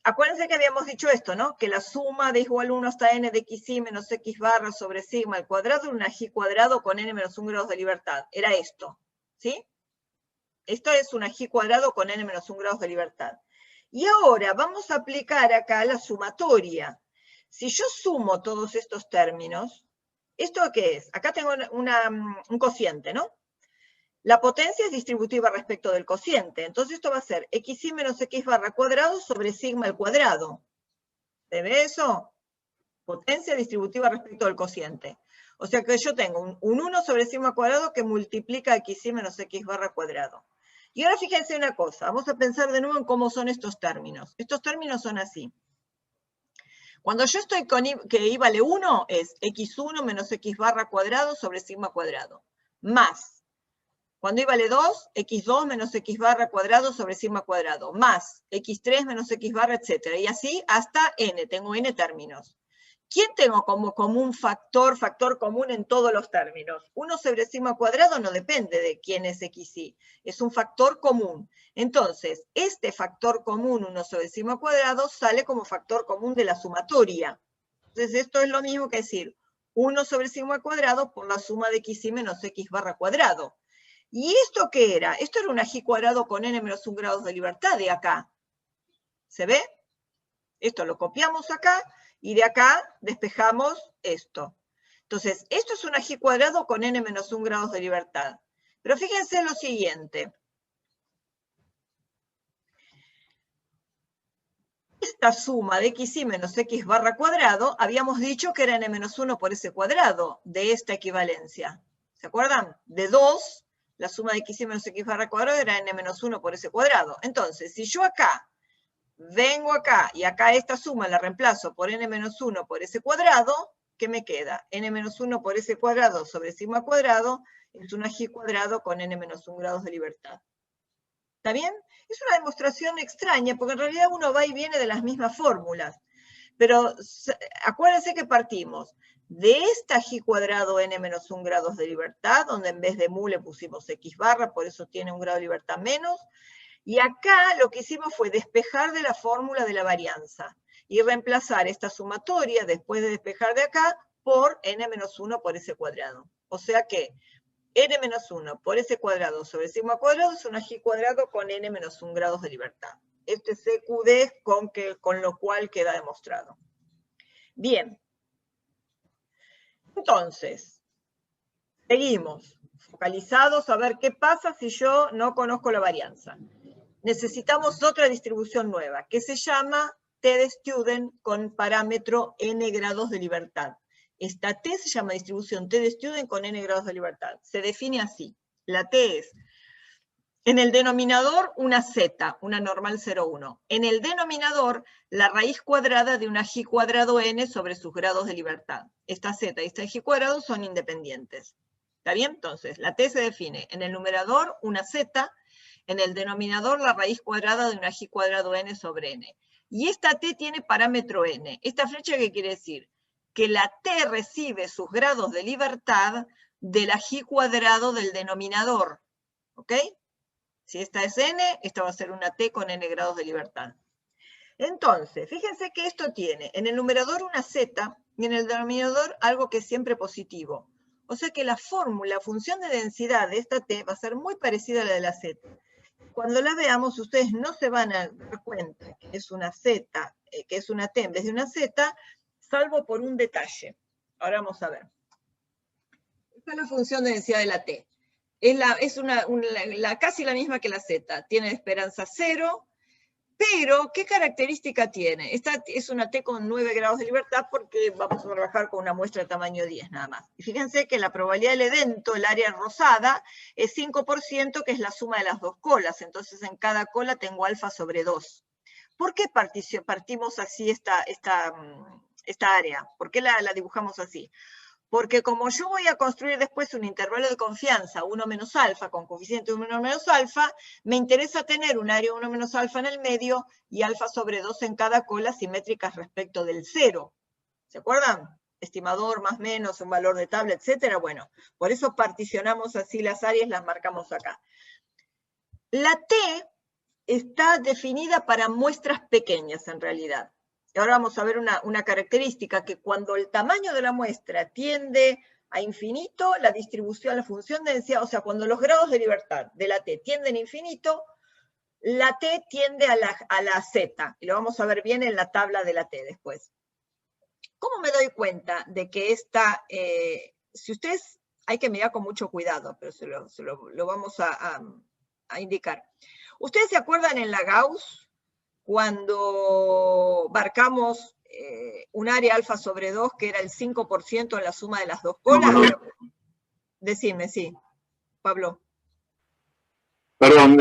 Acuérdense que habíamos dicho esto, ¿no? Que la suma de igual 1 hasta n de xy menos x barra sobre sigma al cuadrado era una G cuadrado con n-1 grados de libertad. Era esto, ¿sí? Esto es una G cuadrado con n-1 grados de libertad. Y ahora vamos a aplicar acá la sumatoria. Si yo sumo todos estos términos, ¿esto qué es? Acá tengo un cociente, ¿no? La potencia es distributiva respecto del cociente. Entonces esto va a ser xy menos x barra cuadrado sobre sigma al cuadrado. ¿Se ve eso? Potencia distributiva respecto del cociente. O sea que yo tengo un 1 sobre sigma cuadrado que multiplica xy menos x barra cuadrado. Y ahora fíjense una cosa. Vamos a pensar de nuevo en cómo son estos términos. Estos términos son así. Cuando yo estoy con que y vale 1 es x1 menos x barra cuadrado sobre sigma cuadrado. Más. Cuando y vale 2, x2 menos x barra cuadrado sobre sigma cuadrado, más x3 menos x barra, etc. Y así hasta n, tengo n términos. ¿Quién tengo como común factor común en todos los términos? 1 sobre sigma cuadrado no depende de quién es xy, es un factor común. Entonces, este factor común, 1 sobre sigma cuadrado, sale como factor común de la sumatoria. Entonces, esto es lo mismo que decir 1 sobre sigma cuadrado por la suma de xy menos x barra cuadrado. ¿Y esto qué era? Esto era una G cuadrado con n-1 grados de libertad de acá. ¿Se ve? Esto lo copiamos acá y de acá despejamos esto. Entonces, esto es una G cuadrado con n-1 grados de libertad. Pero fíjense lo siguiente. esta suma de xy menos x barra cuadrado, habíamos dicho que era n-1 por s cuadrado de esta equivalencia. ¿Se acuerdan? De 2, la suma de xy menos x barra cuadrado era n-1 por s cuadrado. Entonces, si yo acá vengo acá y acá esta suma la reemplazo por n-1 por s cuadrado, ¿qué me queda? n-1 por s cuadrado sobre sigma cuadrado es una g cuadrado con n-1 grados de libertad. ¿Está bien? Es una demostración extraña, porque en realidad uno va y viene de las mismas fórmulas. Pero acuérdense que partimos de esta g cuadrado n-1 grados de libertad, donde en vez de mu le pusimos x barra, por eso tiene un grado de libertad menos. Y acá lo que hicimos fue despejar de la fórmula de la varianza y reemplazar esta sumatoria, después de despejar de acá, por n-1 por s cuadrado. O sea que n-1 por s cuadrado sobre sigma cuadrado es una g cuadrado con n-1 grados de libertad. Este es CQD con lo cual queda demostrado. Bien. Entonces, seguimos focalizados a ver qué pasa si yo no conozco la varianza. Necesitamos otra distribución nueva, que se llama T de Student con parámetro n grados de libertad. Esta T se llama distribución T de Student con n grados de libertad. Se define así. La T es, en el denominador, una z, una normal 0,1. En el denominador, la raíz cuadrada de una g cuadrado n sobre sus grados de libertad. Esta z y esta g cuadrado son independientes. ¿Está bien? Entonces, la T se define en el numerador, una z, en el denominador, la raíz cuadrada de una g cuadrado n sobre n. Y esta T tiene parámetro n. ¿Esta flecha qué quiere decir? Que la T recibe sus grados de libertad de la g cuadrado del denominador. ¿Ok? Si esta es n, esta va a ser una T con n grados de libertad. Entonces, fíjense que esto tiene en el numerador una z y en el denominador algo que es siempre positivo. O sea que la fórmula, función de densidad de esta T va a ser muy parecida a la de la z. Cuando la veamos, ustedes no se van a dar cuenta que es una z, que es una t en vez de una z, salvo por un detalle. Ahora vamos a ver. Esta es la función de densidad de la t. Es casi la misma que la z. Tiene esperanza 0, pero ¿qué característica tiene? Esta es una t con 9 grados de libertad porque vamos a trabajar con una muestra de tamaño 10 nada más. Y fíjense que la probabilidad del evento, el área rosada, es 5%, que es la suma de las dos colas. Entonces en cada cola tengo alfa sobre 2. ¿Por qué partimos así esta área? ¿Por qué la dibujamos así? Porque como yo voy a construir después un intervalo de confianza 1 menos alfa, con coeficiente 1 menos alfa, me interesa tener un área 1 menos alfa en el medio y alfa sobre 2 en cada cola simétricas respecto del 0. ¿Se acuerdan? Estimador, más menos, un valor de tabla, etcétera. Bueno, por eso particionamos así las áreas, las marcamos acá. La T está definida para muestras pequeñas en realidad. Y ahora vamos a ver una característica, que cuando el tamaño de la muestra tiende a infinito, la distribución, la función de densidad, o sea, cuando los grados de libertad de la T tienden a infinito, la T tiende a la Z, y lo vamos a ver bien en la tabla de la T después. ¿Cómo me doy cuenta de que esta, si ustedes, hay que mirar con mucho cuidado, pero lo vamos a indicar. ¿Ustedes se acuerdan en la Gauss? Cuando marcamos un área alfa sobre 2, que era el 5% en la suma de las dos colas. Decime, sí, Pablo. Perdón,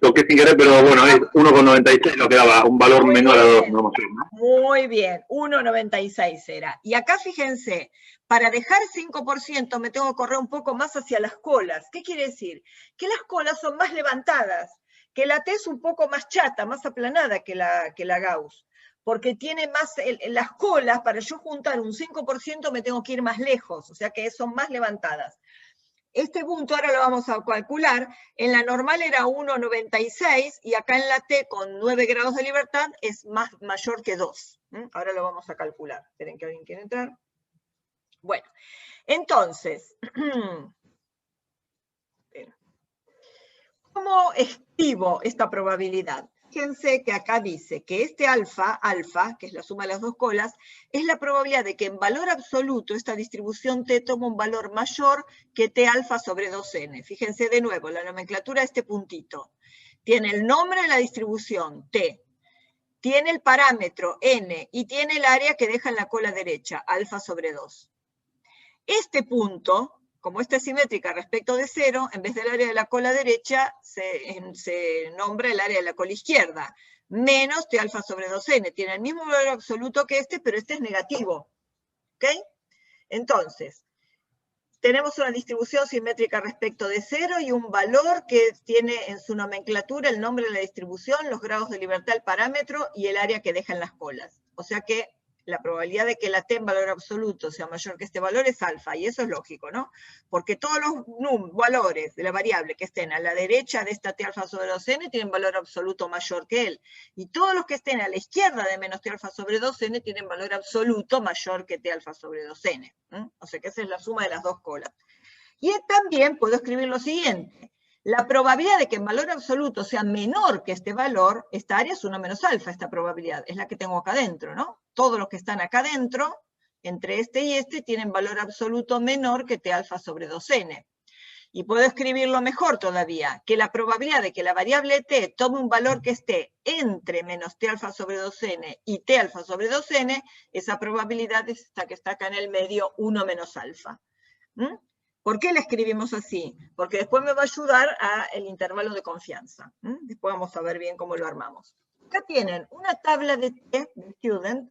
toqué sin querer, pero bueno, es 1,96 lo que daba, un valor muy menor bien, a 2. No, muy bien, 1,96 era. Y acá fíjense, para dejar 5% me tengo que correr un poco más hacia las colas. ¿Qué quiere decir? Que las colas son más levantadas, que la T es un poco más chata, más aplanada que la Gauss, porque tiene más, las colas, para yo juntar un 5% me tengo que ir más lejos, o sea que son más levantadas. Este punto ahora lo vamos a calcular, en la normal era 1,96 y acá en la T con 9 grados de libertad es mayor que 2. Ahora lo vamos a calcular. Esperen que alguien quiere entrar. Bueno, entonces, ¿cómo escribo esta probabilidad? Fíjense que acá dice que este alfa, que es la suma de las dos colas, es la probabilidad de que en valor absoluto esta distribución T toma un valor mayor que T alfa sobre 2n. Fíjense de nuevo, la nomenclatura de este puntito. Tiene el nombre de la distribución T. tiene el parámetro n y tiene el área que deja en la cola derecha, alfa sobre 2. Este punto, como está simétrica respecto de 0, en vez del área de la cola derecha, se nombra el área de la cola izquierda, menos t alfa sobre 2n. Tiene el mismo valor absoluto que este, pero este es negativo. ¿Ok? Entonces, tenemos una distribución simétrica respecto de 0 y un valor que tiene en su nomenclatura el nombre de la distribución, los grados de libertad del parámetro y el área que deja en las colas. O sea que la probabilidad de que la t en valor absoluto sea mayor que este valor es alfa, y eso es lógico, ¿no? Porque todos los valores de la variable que estén a la derecha de esta t alfa sobre 2n tienen valor absoluto mayor que él, y todos los que estén a la izquierda de menos t alfa sobre 2n tienen valor absoluto mayor que t alfa sobre 2n. O sea que esa es la suma de las dos colas. Y también puedo escribir lo siguiente. La probabilidad de que en valor absoluto sea menor que este valor, esta área es 1 menos alfa, esta probabilidad, es la que tengo acá adentro, ¿no? Todos los que están acá adentro, entre este y este, tienen valor absoluto menor que t alfa sobre 2n. Y puedo escribirlo mejor todavía, que la probabilidad de que la variable t tome un valor que esté entre menos t alfa sobre 2n y t alfa sobre 2n, esa probabilidad es esta que está acá en el medio, 1 menos alfa. ¿Por qué la escribimos así? Porque después me va a ayudar al intervalo de confianza. Después vamos a ver bien cómo lo armamos. Acá tienen una tabla de T de Student,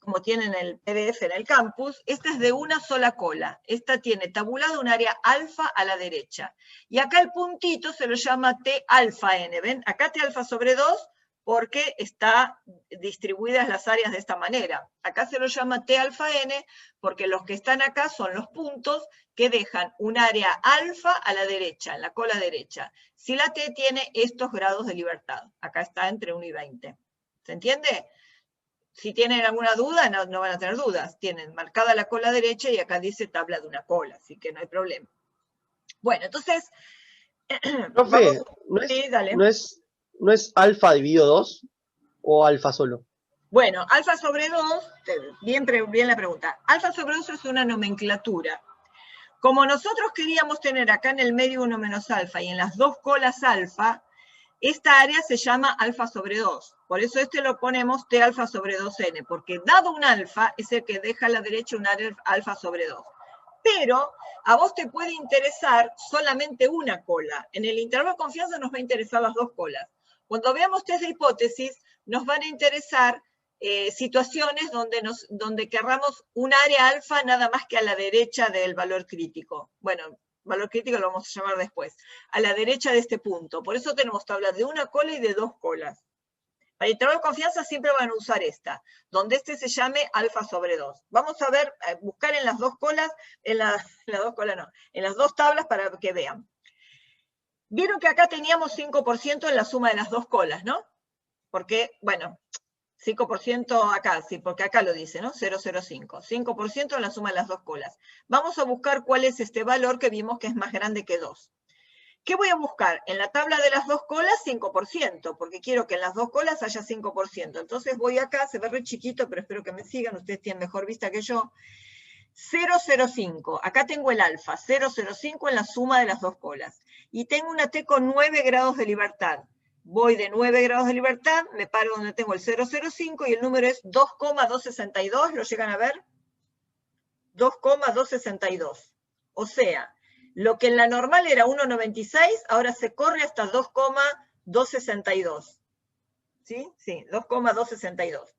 como tienen el PDF en el campus. Esta es de una sola cola. Esta tiene tabulado un área alfa a la derecha. Y acá el puntito se lo llama T alfa n. ¿Ven? Acá T alfa sobre 2 porque está distribuidas las áreas de esta manera. Acá se lo llama T alfa n porque los que están acá son los puntos que dejan un área alfa a la derecha, en la cola derecha. Si la T tiene estos grados de libertad. Acá está entre 1 y 20. ¿Se entiende? Si tienen alguna duda, no van a tener dudas. Tienen marcada la cola derecha y acá dice tabla de una cola, así que no hay problema. Bueno, entonces... Profe, Sí, dale. ¿no es alfa dividido 2 o alfa solo? Bueno, alfa sobre 2, bien la pregunta. Alfa sobre 2 es una nomenclatura. Como nosotros queríamos tener acá en el medio 1 menos alfa y en las dos colas alfa, esta área se llama alfa sobre 2. Por eso este lo ponemos T alfa sobre 2n, porque dado un alfa es el que deja a la derecha un área alfa sobre 2. Pero a vos te puede interesar solamente una cola. En el intervalo de confianza nos va a interesar las dos colas. Cuando veamos test de hipótesis, nos van a interesar situaciones donde querramos un área alfa nada más que a la derecha del valor crítico. Bueno, valor crítico lo vamos a llamar después. A la derecha de este punto. Por eso tenemos tablas de una cola y de dos colas. Para el intervalo de confianza siempre van a usar esta, donde este se llame alfa sobre 2. Vamos a ver, buscar en las dos colas, en las dos tablas para que vean. Vieron que acá teníamos 5% en la suma de las dos colas, ¿no? Porque, bueno, 5% acá, sí, porque acá lo dice, ¿no? 0,05. 5% en la suma de las dos colas. Vamos a buscar cuál es este valor que vimos que es más grande que 2. ¿Qué voy a buscar? En la tabla de las dos colas, 5%, porque quiero que en las dos colas haya 5%. Entonces voy acá, se ve re chiquito, pero espero que me sigan, ustedes tienen mejor vista que yo. 0,05, acá tengo el alfa, 0,05 en la suma de las dos colas. Y tengo una T con 9 grados de libertad. Voy de 9 grados de libertad, me paro donde tengo el 0,05 y el número es 2,262, ¿lo llegan a ver? 2,262. O sea, lo que en la normal era 1,96, ahora se corre hasta 2,262. ¿Sí? Sí, 2,262.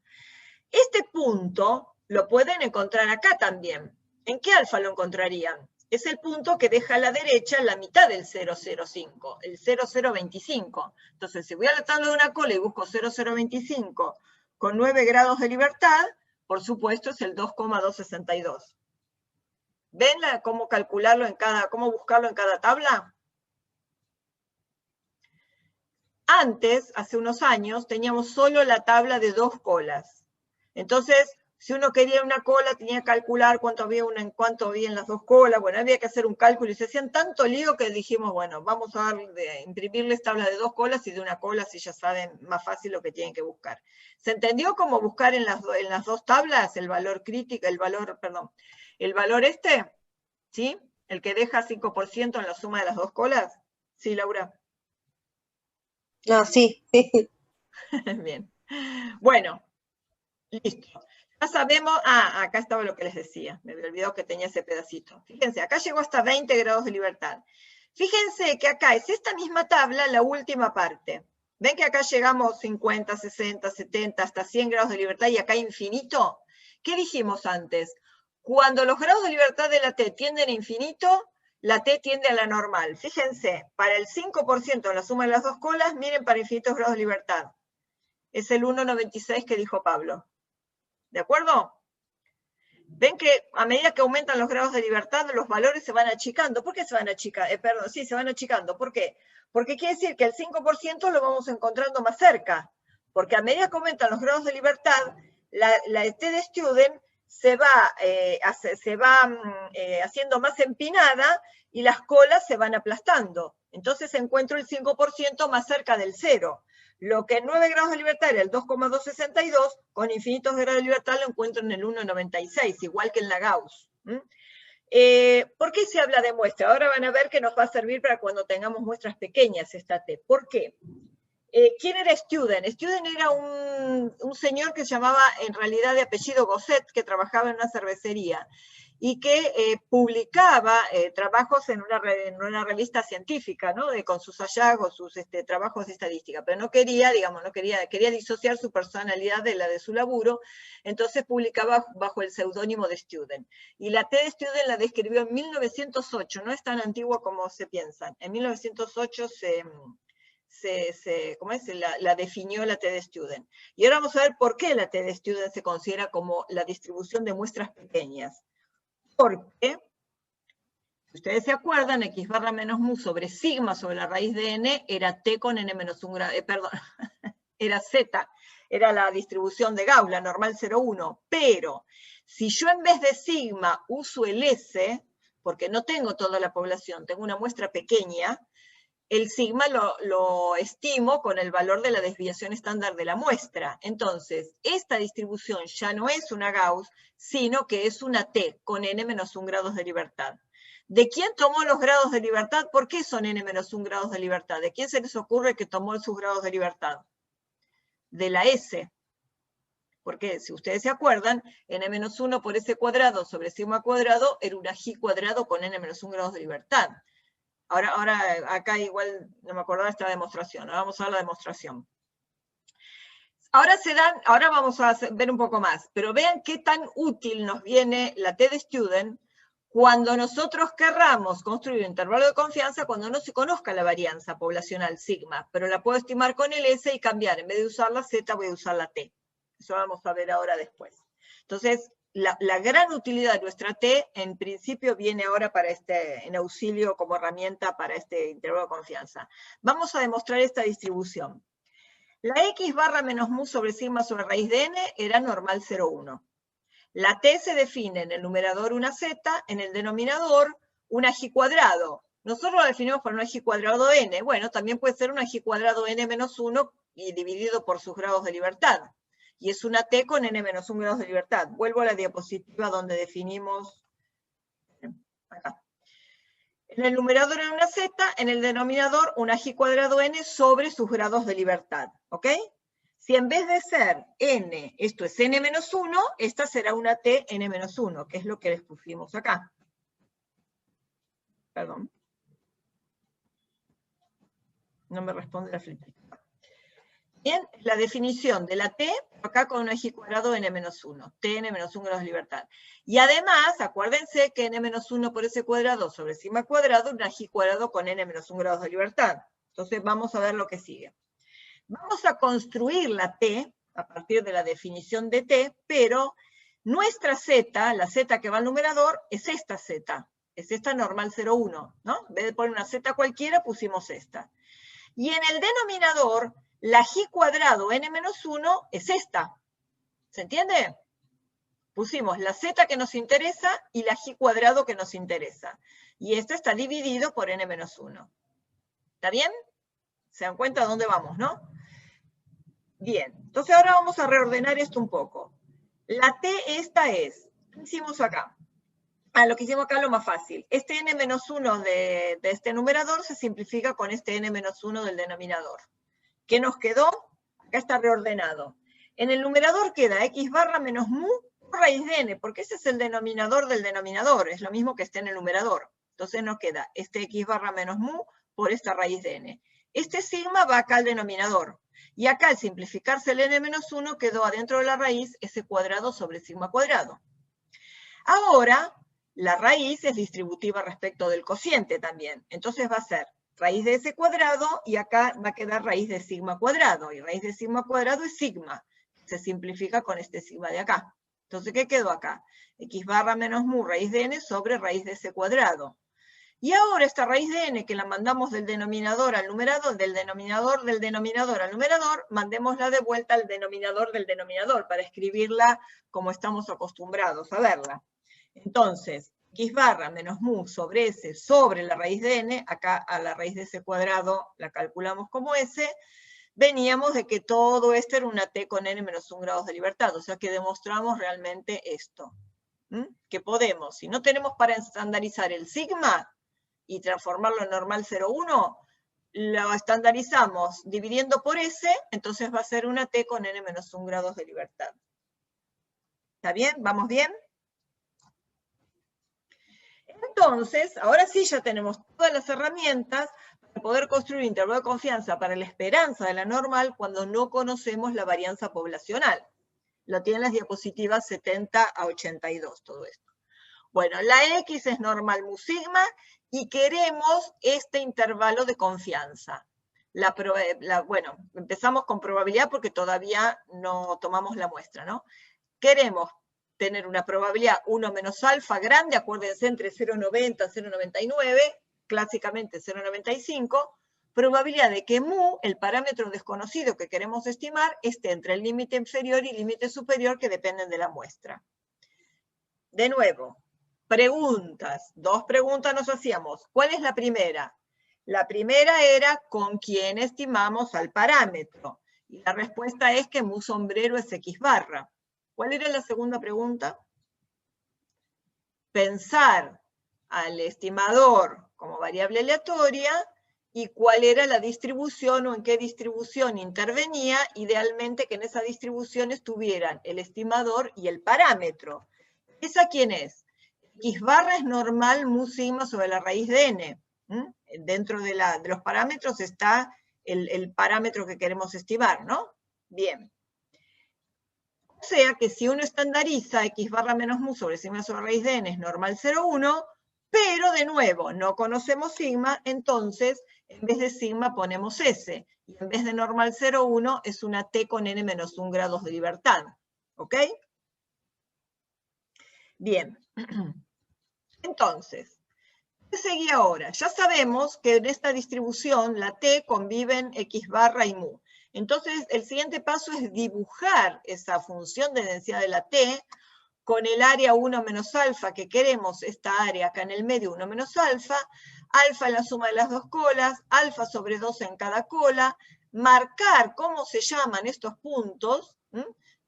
Este punto lo pueden encontrar acá también. ¿En qué alfa lo encontrarían? Es el punto que deja a la derecha la mitad del 0,05, el 0,025. Entonces, si voy a la tabla de una cola y busco 0,025 con 9 grados de libertad, por supuesto es el 2,262. ¿Ven cómo calcularlo cómo buscarlo en cada tabla? Antes, hace unos años, teníamos solo la tabla de dos colas. Entonces, si uno quería una cola, tenía que calcular cuánto había en las dos colas. Bueno, había que hacer un cálculo y se hacían tanto lío que dijimos, bueno, vamos a imprimirles tablas de dos colas y de una cola, si ya saben más fácil lo que tienen que buscar. ¿Se entendió cómo buscar en las dos tablas el valor crítico, el valor este? ¿Sí? El que deja 5% en la suma de las dos colas. ¿Sí, Laura? No, sí. Bien. Bueno, listo. Ya sabemos, acá estaba lo que les decía, me había olvidado que tenía ese pedacito. Fíjense, acá llegó hasta 20 grados de libertad. Fíjense que acá es esta misma tabla, la última parte. ¿Ven que acá llegamos 50, 60, 70, hasta 100 grados de libertad y acá infinito? ¿Qué dijimos antes? Cuando los grados de libertad de la T tienden a infinito, la T tiende a la normal. Fíjense, para el 5% en la suma de las dos colas, miren para infinitos grados de libertad. Es el 1,96 que dijo Pablo. ¿De acuerdo? Ven que a medida que aumentan los grados de libertad, los valores se van achicando. ¿Por qué se van achicando? Sí, se van achicando. ¿Por qué? Porque quiere decir que el 5% lo vamos encontrando más cerca. Porque a medida que aumentan los grados de libertad, la T de Student se va haciendo más empinada y las colas se van aplastando. Entonces encuentro el 5% más cerca del 0. Lo que en 9 grados de libertad era el 2,262, con infinitos grados de libertad lo encuentro en el 1,96, igual que en la Gauss. ¿Por qué se habla de muestra? Ahora van a ver que nos va a servir para cuando tengamos muestras pequeñas esta T. ¿Por qué? ¿Quién era Student? Student era un señor que se llamaba, en realidad de apellido Gosset, que trabajaba en una cervecería y que publicaba trabajos en una revista científica, ¿no? Con sus hallazgos, sus trabajos de estadística, pero no quería, digamos, quería disociar su personalidad de la de su laburo, entonces publicaba bajo el seudónimo de Student. Y la T de Student la describió en 1908, no es tan antigua como se piensan. En 1908 la definió la T de Student. Y ahora vamos a ver por qué la T de Student se considera como la distribución de muestras pequeñas. Porque, si ustedes se acuerdan, x barra menos mu sobre sigma sobre la raíz de n era t con n menos 1 grado, perdón, era z, era la distribución de Gauss, la normal 0,1. Pero, si yo en vez de sigma uso el S, porque no tengo toda la población, tengo una muestra pequeña, el sigma lo estimo con el valor de la desviación estándar de la muestra. Entonces, esta distribución ya no es una Gauss, sino que es una T con n menos 1 grados de libertad. ¿De quién tomó los grados de libertad? ¿Por qué son n menos 1 grados de libertad? ¿De quién se les ocurre que tomó sus grados de libertad? De la S. Porque si ustedes se acuerdan, n menos 1 por S cuadrado sobre sigma cuadrado era una G cuadrado con n menos 1 grados de libertad. Ahora acá igual no me acordaba esta demostración. Ahora vamos a ver la demostración. Ahora vamos a ver un poco más, pero vean qué tan útil nos viene la T de Student cuando nosotros querramos construir un intervalo de confianza cuando no se conozca la varianza poblacional sigma, pero la puedo estimar con el S y cambiar. En vez de usar la Z, voy a usar la T. Eso vamos a ver ahora después. Entonces, la gran utilidad de nuestra T, en principio, viene ahora para en auxilio como herramienta para este intervalo de confianza. Vamos a demostrar esta distribución. La x barra menos mu sobre sigma sobre raíz de n era normal 0,1. La T se define en el numerador una z, en el denominador una g cuadrado. Nosotros lo definimos por una g cuadrado n. Bueno, también puede ser una g cuadrado n menos 1 y dividido por sus grados de libertad. Y es una T con n menos 1 grados de libertad. Vuelvo a la diapositiva donde definimos acá. En el numerador era una z, en el denominador una g cuadrado n sobre sus grados de libertad. ¿Ok? Si en vez de ser n, esto es n menos 1, esta será una t n menos 1, que es lo que les pusimos acá. Perdón. No me responde la flechita. Bien, la definición de la t, acá con una g cuadrado n menos 1, t n menos 1 grados de libertad. Y además, acuérdense que n menos 1 por s cuadrado sobre sigma cuadrado, una g cuadrado con n menos 1 grados de libertad. Entonces vamos a ver lo que sigue. Vamos a construir la t a partir de la definición de t, pero nuestra z, la z que va al numerador, es esta z. Es esta normal 0,1, ¿no? En vez de poner una z cualquiera, pusimos esta. Y en el denominador, la g cuadrado n menos 1 es esta. ¿Se entiende? Pusimos la z que nos interesa y la g cuadrado que nos interesa. Y esto está dividido por n menos 1. ¿Está bien? ¿Se dan cuenta de dónde vamos, no? Bien. Entonces ahora vamos a reordenar esto un poco. La t esta es, ¿qué hicimos acá? Lo que hicimos acá es lo más fácil. Este n menos 1 de este numerador se simplifica con este n menos 1 del denominador. ¿Qué nos quedó? Acá acá está reordenado. En el numerador queda x barra menos mu por raíz de n, porque ese es el denominador del denominador, es lo mismo que está en el numerador. Entonces nos queda este x barra menos mu por esta raíz de n. Este sigma va acá al denominador. Y acá al simplificarse el n-1 quedó adentro de la raíz s cuadrado sobre sigma cuadrado. Ahora, la raíz es distributiva respecto del cociente también. Entonces va a ser raíz de s cuadrado y acá va a quedar raíz de sigma cuadrado. Y raíz de sigma cuadrado es sigma. Se simplifica con este sigma de acá. Entonces, ¿qué quedó acá? X barra menos mu raíz de n sobre raíz de s cuadrado. Y ahora esta raíz de n que la mandamos del denominador al numerador, del denominador al numerador, mandémosla de vuelta al denominador del denominador para escribirla como estamos acostumbrados a verla. Entonces, x barra menos mu sobre s sobre la raíz de n, acá a la raíz de s cuadrado la calculamos como s, veníamos de que todo esto era una t con n menos 1 grados de libertad, o sea que demostramos realmente esto. Que podemos, si no tenemos para estandarizar el sigma y transformarlo en normal 0,1, lo estandarizamos dividiendo por s, entonces va a ser una t con n menos 1 grados de libertad. ¿Está bien? ¿Vamos bien? Entonces, ahora sí ya tenemos todas las herramientas para poder construir un intervalo de confianza para la esperanza de la normal cuando no conocemos la varianza poblacional. Lo tienen las diapositivas 70 a 82, todo esto. Bueno, la X es normal mu sigma y queremos este intervalo de confianza. Bueno, empezamos con probabilidad porque todavía no tomamos la muestra, ¿no? Queremos tener una probabilidad 1 menos alfa grande, acuérdense, entre 0,90 y 0,99, clásicamente 0,95, probabilidad de que mu, el parámetro desconocido que queremos estimar, esté entre el límite inferior y el límite superior que dependen de la muestra. De nuevo, preguntas. 2 preguntas nos hacíamos. ¿Cuál es la primera? La primera era ¿con quién estimamos al parámetro? Y la respuesta es que mu sombrero es x barra. ¿Cuál era la segunda pregunta? Pensar al estimador como variable aleatoria y cuál era la distribución o en qué distribución intervenía, idealmente que en esa distribución estuvieran el estimador y el parámetro. ¿Esa quién es? X barra es normal mu sigma sobre la raíz de n. Dentro de los parámetros está el parámetro que queremos estimar, ¿no? Bien. O sea que si uno estandariza x barra menos mu sobre sigma sobre raíz de n es normal 0,1, pero de nuevo no conocemos sigma, entonces en vez de sigma ponemos s. Y en vez de normal 0,1 es una t con n menos 1 grados de libertad. ¿Ok? Bien. Entonces, ¿qué seguía ahora? Ya sabemos que en esta distribución la t conviven x barra y mu. Entonces, el siguiente paso es dibujar esa función de densidad de la t con el área 1 menos alfa que queremos, esta área acá en el medio 1 menos alfa, alfa en la suma de las dos colas, alfa sobre 2 en cada cola, marcar cómo se llaman estos puntos,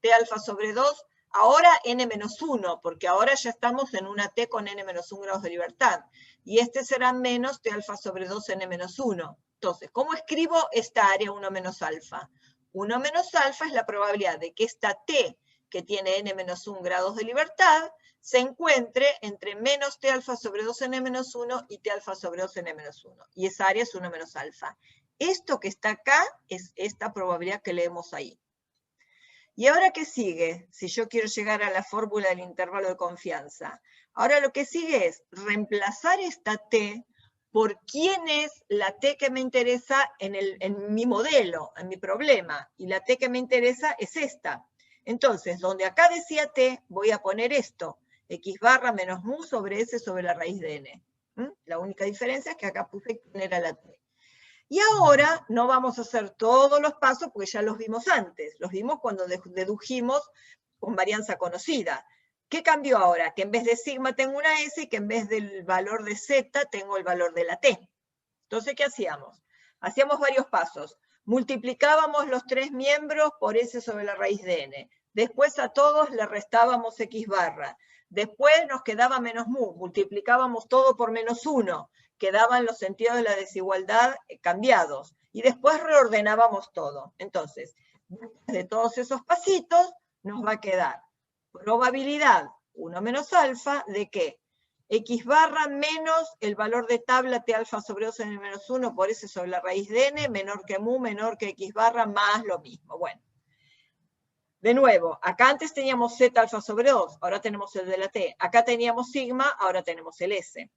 t alfa sobre 2, ahora n-1, porque ahora ya estamos en una t con n-1 grados de libertad. Y este será menos t alfa sobre 2 n-1. Entonces, ¿cómo escribo esta área 1 menos alfa? 1 menos alfa es la probabilidad de que esta t, que tiene n-1 grados de libertad, se encuentre entre menos t alfa sobre 2 n-1 y t alfa sobre 2 n-1. Y esa área es 1 menos alfa. Esto que está acá es esta probabilidad que leemos ahí. ¿Y ahora qué sigue? Si yo quiero llegar a la fórmula del intervalo de confianza. Ahora lo que sigue es reemplazar esta t por quién es la t que me interesa en mi modelo, en mi problema. Y la t que me interesa es esta. Entonces, donde acá decía t, voy a poner esto. X barra menos mu sobre s sobre la raíz de n. La única diferencia es que acá puse quién era la t. Y ahora no vamos a hacer todos los pasos porque ya los vimos antes. Los vimos cuando dedujimos con varianza conocida. ¿Qué cambió ahora? Que en vez de sigma tengo una s y que en vez del valor de z tengo el valor de la t. Entonces, ¿qué hacíamos? Hacíamos varios pasos. Multiplicábamos los 3 miembros por s sobre la raíz de n. Después a todos le restábamos x barra. Después nos quedaba menos mu. Multiplicábamos todo por menos 1. Quedaban los sentidos de la desigualdad cambiados. Y después reordenábamos todo. Entonces, De todos esos pasitos, nos va a quedar probabilidad 1 menos alfa de que x barra menos el valor de tabla t alfa sobre 2 en el menos 1 por s sobre la raíz de n, menor que mu, menor que x barra, más lo mismo. Bueno, de nuevo, acá antes teníamos z alfa sobre 2, ahora tenemos el de la t. Acá teníamos sigma, ahora tenemos el s.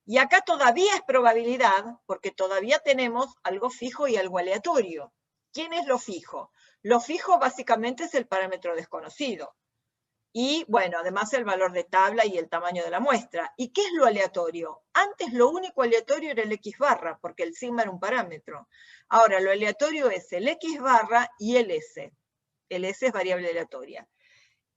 Y acá todavía es probabilidad, porque todavía tenemos algo fijo y algo aleatorio. ¿Quién es lo fijo? Lo fijo básicamente es el parámetro desconocido. Y, bueno, además el valor de tabla y el tamaño de la muestra. ¿Y qué es lo aleatorio? Antes lo único aleatorio era el x barra, porque el sigma era un parámetro. Ahora, lo aleatorio es el x barra y el s. El s es variable aleatoria.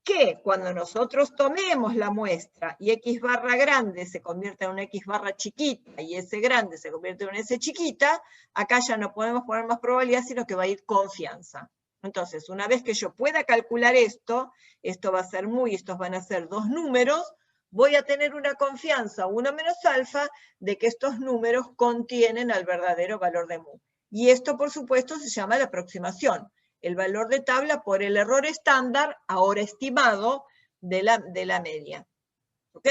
Que cuando nosotros tomemos la muestra y x barra grande se convierte en una x barra chiquita y s grande se convierte en una s chiquita, acá ya no podemos poner más probabilidad, sino que va a ir confianza. Entonces, una vez que yo pueda calcular esto va a ser mu y estos van a ser dos números, voy a tener una confianza 1 menos alfa de que estos números contienen al verdadero valor de mu. Y esto, por supuesto, se llama la aproximación. El valor de tabla por el error estándar, ahora estimado, de la media. ¿Ok?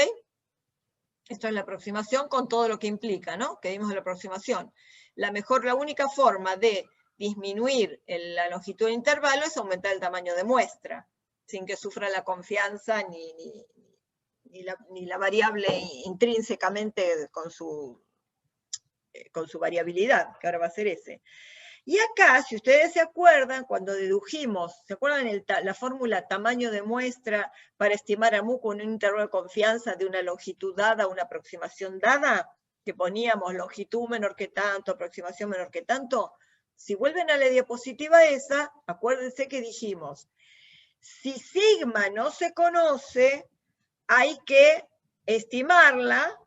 Esto es la aproximación con todo lo que implica, ¿no? Que vimos de la aproximación. La única forma de disminuir la longitud del intervalo es aumentar el tamaño de muestra, sin que sufra la confianza ni la variable intrínsecamente con su variabilidad, que ahora va a ser S. Y acá, si ustedes se acuerdan, cuando dedujimos, ¿se acuerdan la fórmula tamaño de muestra para estimar a mu con un intervalo de confianza de una longitud dada, una aproximación dada? Que poníamos longitud menor que tanto, aproximación menor que tanto. Si vuelven a la diapositiva esa, acuérdense que dijimos, si sigma no se conoce, hay que estimarla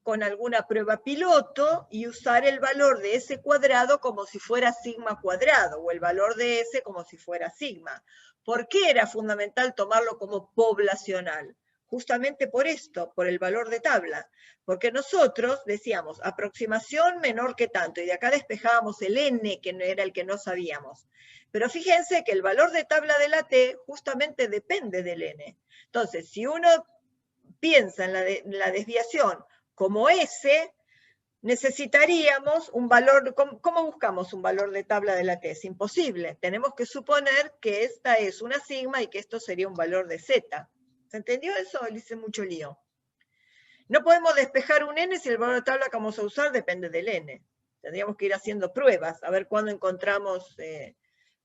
con alguna prueba piloto y usar el valor de S cuadrado como si fuera sigma cuadrado, o el valor de S como si fuera sigma. ¿Por qué era fundamental tomarlo como poblacional? Justamente por esto, por el valor de tabla. Porque nosotros decíamos aproximación menor que tanto, y de acá despejábamos el n, que era el que no sabíamos. Pero fíjense que el valor de tabla de la t justamente depende del n. Entonces, si uno piensa en la desviación como S, necesitaríamos un valor. ¿Cómo buscamos un valor de tabla de la T? Es imposible. Tenemos que suponer que esta es una sigma y que esto sería un valor de Z. ¿Se entendió eso? Le hice mucho lío. No podemos despejar un n si el valor de tabla que vamos a usar depende del n. Tendríamos que ir haciendo pruebas, a ver cuándo encontramos,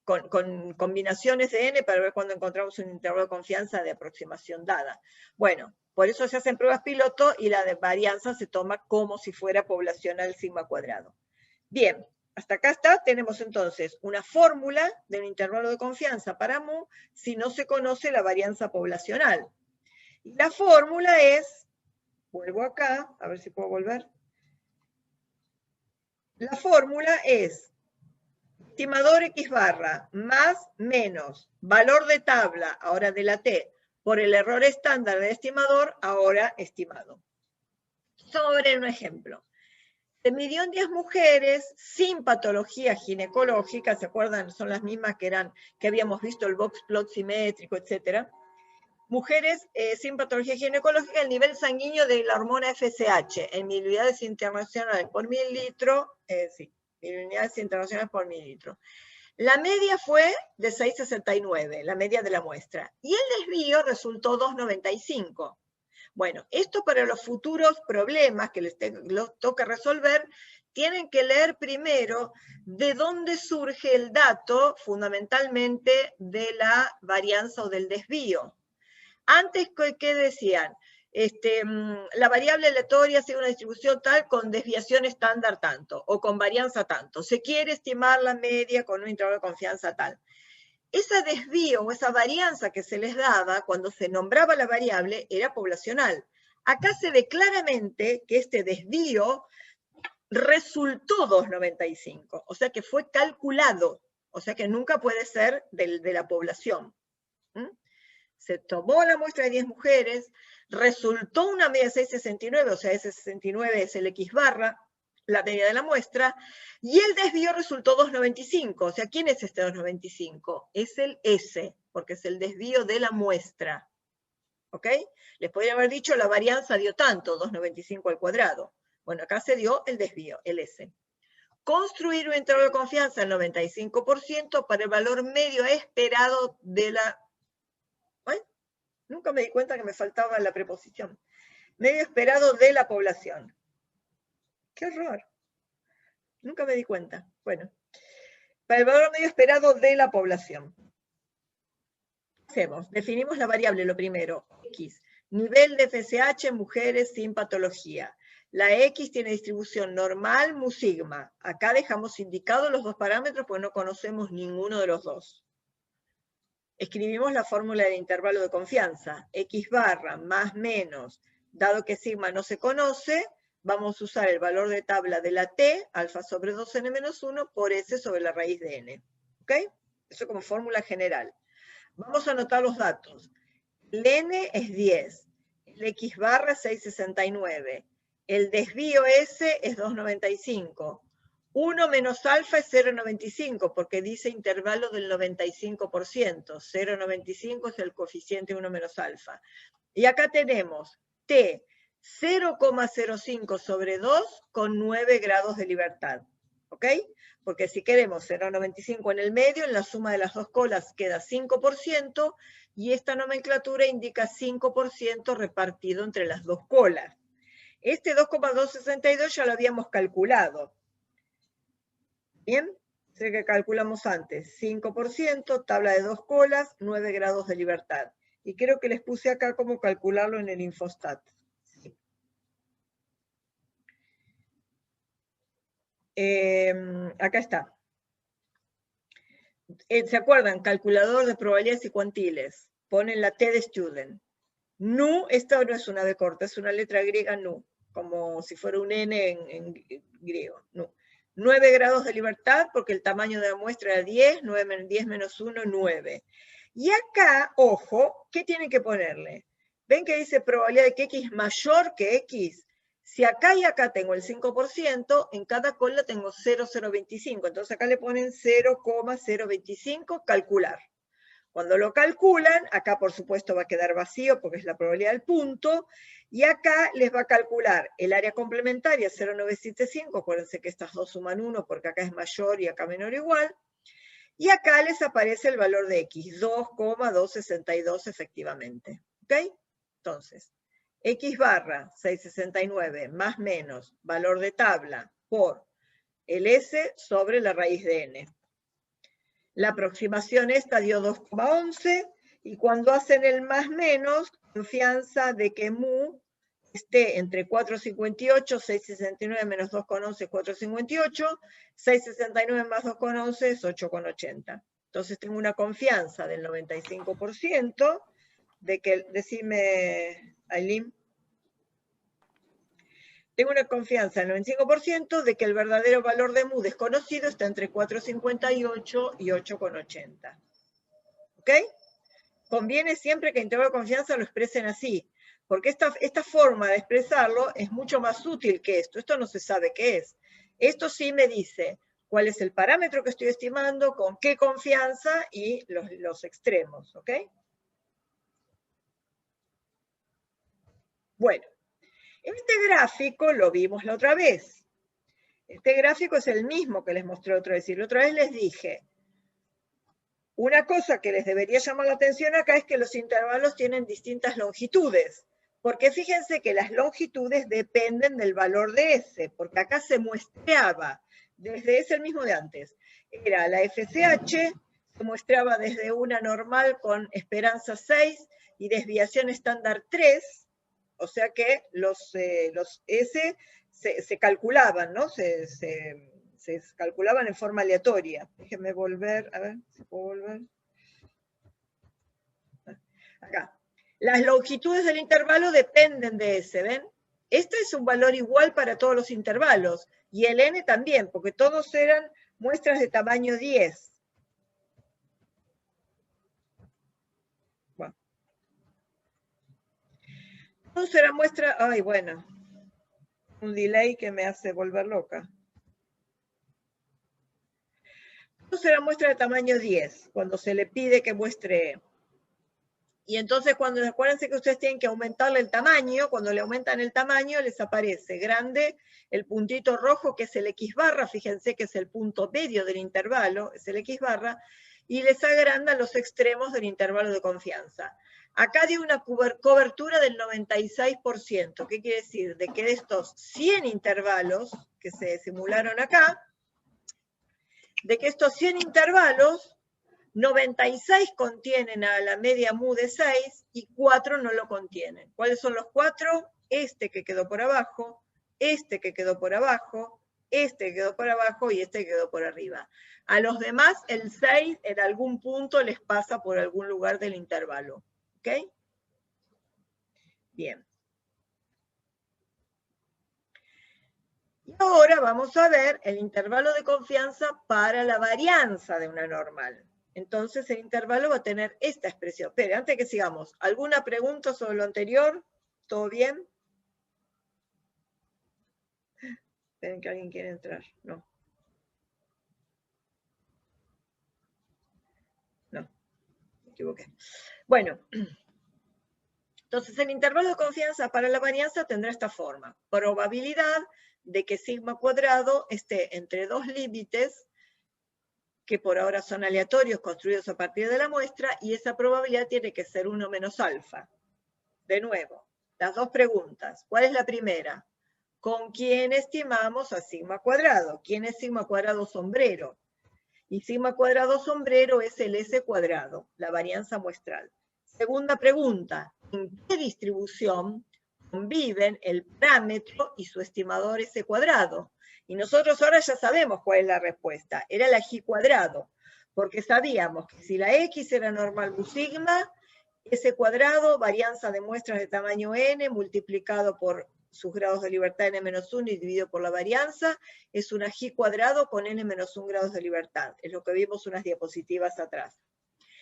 con combinaciones de n, para ver cuándo encontramos un intervalo de confianza de aproximación dada. Bueno, por eso se hacen pruebas piloto y la de varianza se toma como si fuera poblacional sigma cuadrado. Bien, hasta acá tenemos entonces una fórmula de un intervalo de confianza para mu si no se conoce la varianza poblacional. Y la fórmula es, vuelvo acá, a ver si puedo volver. La fórmula es estimador x barra más menos valor de tabla, ahora de la t, por el error estándar de estimador, ahora estimado. Sobre un ejemplo. Se midió en 10 mujeres sin patología ginecológica, ¿se acuerdan? Son las mismas que habíamos visto, el box plot simétrico, etc. Mujeres sin patología ginecológica, el nivel sanguíneo de la hormona FSH en unidades internacionales por mililitro, sí, unidades internacionales por mililitro. La media fue de 6,69, la media de la muestra. Y el desvío resultó 2,95. Bueno, esto para los futuros problemas que les toca resolver, tienen que leer primero de dónde surge el dato, fundamentalmente, de la varianza o del desvío. Antes, ¿qué decían? La variable aleatoria sigue una distribución tal con desviación estándar tanto, o con varianza tanto. Se quiere estimar la media con un intervalo de confianza tal. Ese desvío o esa varianza que se les daba cuando se nombraba la variable era poblacional. Acá se ve claramente que este desvío resultó 2,95, o sea que fue calculado, o sea que nunca puede ser de la población. Se tomó la muestra de 10 mujeres, resultó una media de 6,69, o sea, ese 69 es el X barra, la media de la muestra, y el desvío resultó 2,95. O sea, ¿quién es este 2,95? Es el S, porque es el desvío de la muestra. ¿Ok? Les podría haber dicho la varianza dio tanto, 2,95 al cuadrado. Bueno, acá se dio el desvío, el S. Construir un intervalo de confianza al 95% para el valor medio esperado de la... ¿Ay? Nunca me di cuenta que me faltaba la preposición. Medio esperado de la población. ¡Qué horror! Nunca me di cuenta. Bueno, para el valor medio esperado de la población. Hacemos, definimos la variable, lo primero, X. Nivel de FSH en mujeres sin patología. La X tiene distribución normal, mu sigma. Acá dejamos indicados los dos parámetros porque no conocemos ninguno de los dos. Escribimos la fórmula del intervalo de confianza. X barra más menos, dado que sigma no se conoce, vamos a usar el valor de tabla de la T, alfa sobre 2n menos 1, por S sobre la raíz de n. ¿Ok? Eso como fórmula general. Vamos a anotar los datos. El n es 10, el x barra es 6,69, el desvío S es 2,95, 1 menos alfa es 0,95 porque dice intervalo del 95%, 0,95 es el coeficiente 1 menos alfa. Y acá tenemos T 0,05 sobre 2 con 9 grados de libertad. ¿Ok? Porque si queremos 0,95 en el medio, en la suma de las dos colas queda 5%, y esta nomenclatura indica 5% repartido entre las dos colas. Este 2,262 ya lo habíamos calculado. ¿Bien? Sé que calculamos antes. 5%, tabla de dos colas, 9 grados de libertad. Y creo que les puse acá cómo calcularlo en el Infostat. Acá está. ¿Se acuerdan? Calculador de probabilidades y cuantiles. Ponen la T de student. Nu, esta no es una B corta, es una letra griega nu, como si fuera un N en griego. Nu. 9 grados de libertad, porque el tamaño de la muestra era 10, 10 menos 1, 9. Y acá, ojo, ¿qué tienen que ponerle? ¿Ven que dice probabilidad de que X mayor que X? Si acá y acá tengo el 5%, en cada cola tengo 0,025. Entonces acá le ponen 0,025, calcular. Cuando lo calculan, acá por supuesto va a quedar vacío porque es la probabilidad del punto, y acá les va a calcular el área complementaria 0,975, acuérdense que estas dos suman 1 porque acá es mayor y acá menor o igual, y acá les aparece el valor de X, 2,262 efectivamente. ¿Ok? Entonces, X barra 669 más menos valor de tabla por el S sobre la raíz de n. La aproximación esta dio 2,11 y cuando hacen el más menos, confianza de que mu esté entre 4,58, 6,69 menos 2,11 es 4,58, 6,69 más 2,11 es 8,80. Entonces tengo una confianza del 95% de que, decime, Aileen, tengo una confianza del 95% de que el verdadero valor de mu desconocido está entre 4,58 y 8,80. ¿Ok? Conviene siempre que el intervalo de confianza lo expresen así, porque esta forma de expresarlo es mucho más útil que esto. Esto no se sabe qué es. Esto sí me dice cuál es el parámetro que estoy estimando, con qué confianza y los extremos. ¿Ok? Bueno. Este gráfico lo vimos la otra vez. Este gráfico es el mismo que les mostré otra vez. Y la otra vez les dije, una cosa que les debería llamar la atención acá es que los intervalos tienen distintas longitudes. Porque fíjense que las longitudes dependen del valor de S, porque acá se muestreaba desde ese mismo de antes. Era la FSH, se muestraba desde una normal con esperanza 6 y desviación estándar 3, o sea que los S se calculaban, ¿no? Se calculaban en forma aleatoria. Déjenme volver, a ver si puedo volver. Acá. Las longitudes del intervalo dependen de S, ¿ven? Este es un valor igual para todos los intervalos, y el N también, porque todos eran muestras de tamaño 10. Entonces la muestra, ay, bueno. Un delay que me hace volver loca. Entonces la muestra de tamaño 10, cuando se le pide que muestre. Y entonces acuérdense que ustedes tienen que aumentarle el tamaño, cuando le aumentan el tamaño les aparece grande el puntito rojo que es el X barra, fíjense que es el punto medio del intervalo, es el X barra, y les agrandan los extremos del intervalo de confianza. Acá dio una cobertura del 96%, ¿qué quiere decir? De que de estos 100 intervalos que se simularon acá, de que estos 100 intervalos, 96 contienen a la media mu de 6 y 4 no lo contienen. ¿Cuáles son los 4? Este que quedó por abajo, este que quedó por abajo, este que quedó por abajo y este que quedó por arriba. A los demás, el 6 en algún punto les pasa por algún lugar del intervalo. ¿Ok? Bien. Y ahora vamos a ver el intervalo de confianza para la varianza de una normal. Entonces el intervalo va a tener esta expresión. Pero antes que sigamos, ¿alguna pregunta sobre lo anterior? ¿Todo bien? Esperen que alguien quiere entrar. No. No, me equivoqué. Bueno, entonces el intervalo de confianza para la varianza tendrá esta forma. Probabilidad de que sigma cuadrado esté entre dos límites que por ahora son aleatorios, construidos a partir de la muestra, y esa probabilidad tiene que ser 1 menos alfa. De nuevo, las dos preguntas. ¿Cuál es la primera? ¿Con quién estimamos a sigma cuadrado? ¿Quién es sigma cuadrado sombrero? Y sigma cuadrado sombrero es el S cuadrado, la varianza muestral. Segunda pregunta, ¿en qué distribución conviven el parámetro y su estimador S cuadrado? Y nosotros ahora ya sabemos cuál es la respuesta. Era la G cuadrado, porque sabíamos que si la X era normal mu sigma, S cuadrado, varianza de muestras de tamaño n, multiplicado por sus grados de libertad n-1 y dividido por la varianza, es una G cuadrado con n-1 grados de libertad. Es lo que vimos unas diapositivas atrás.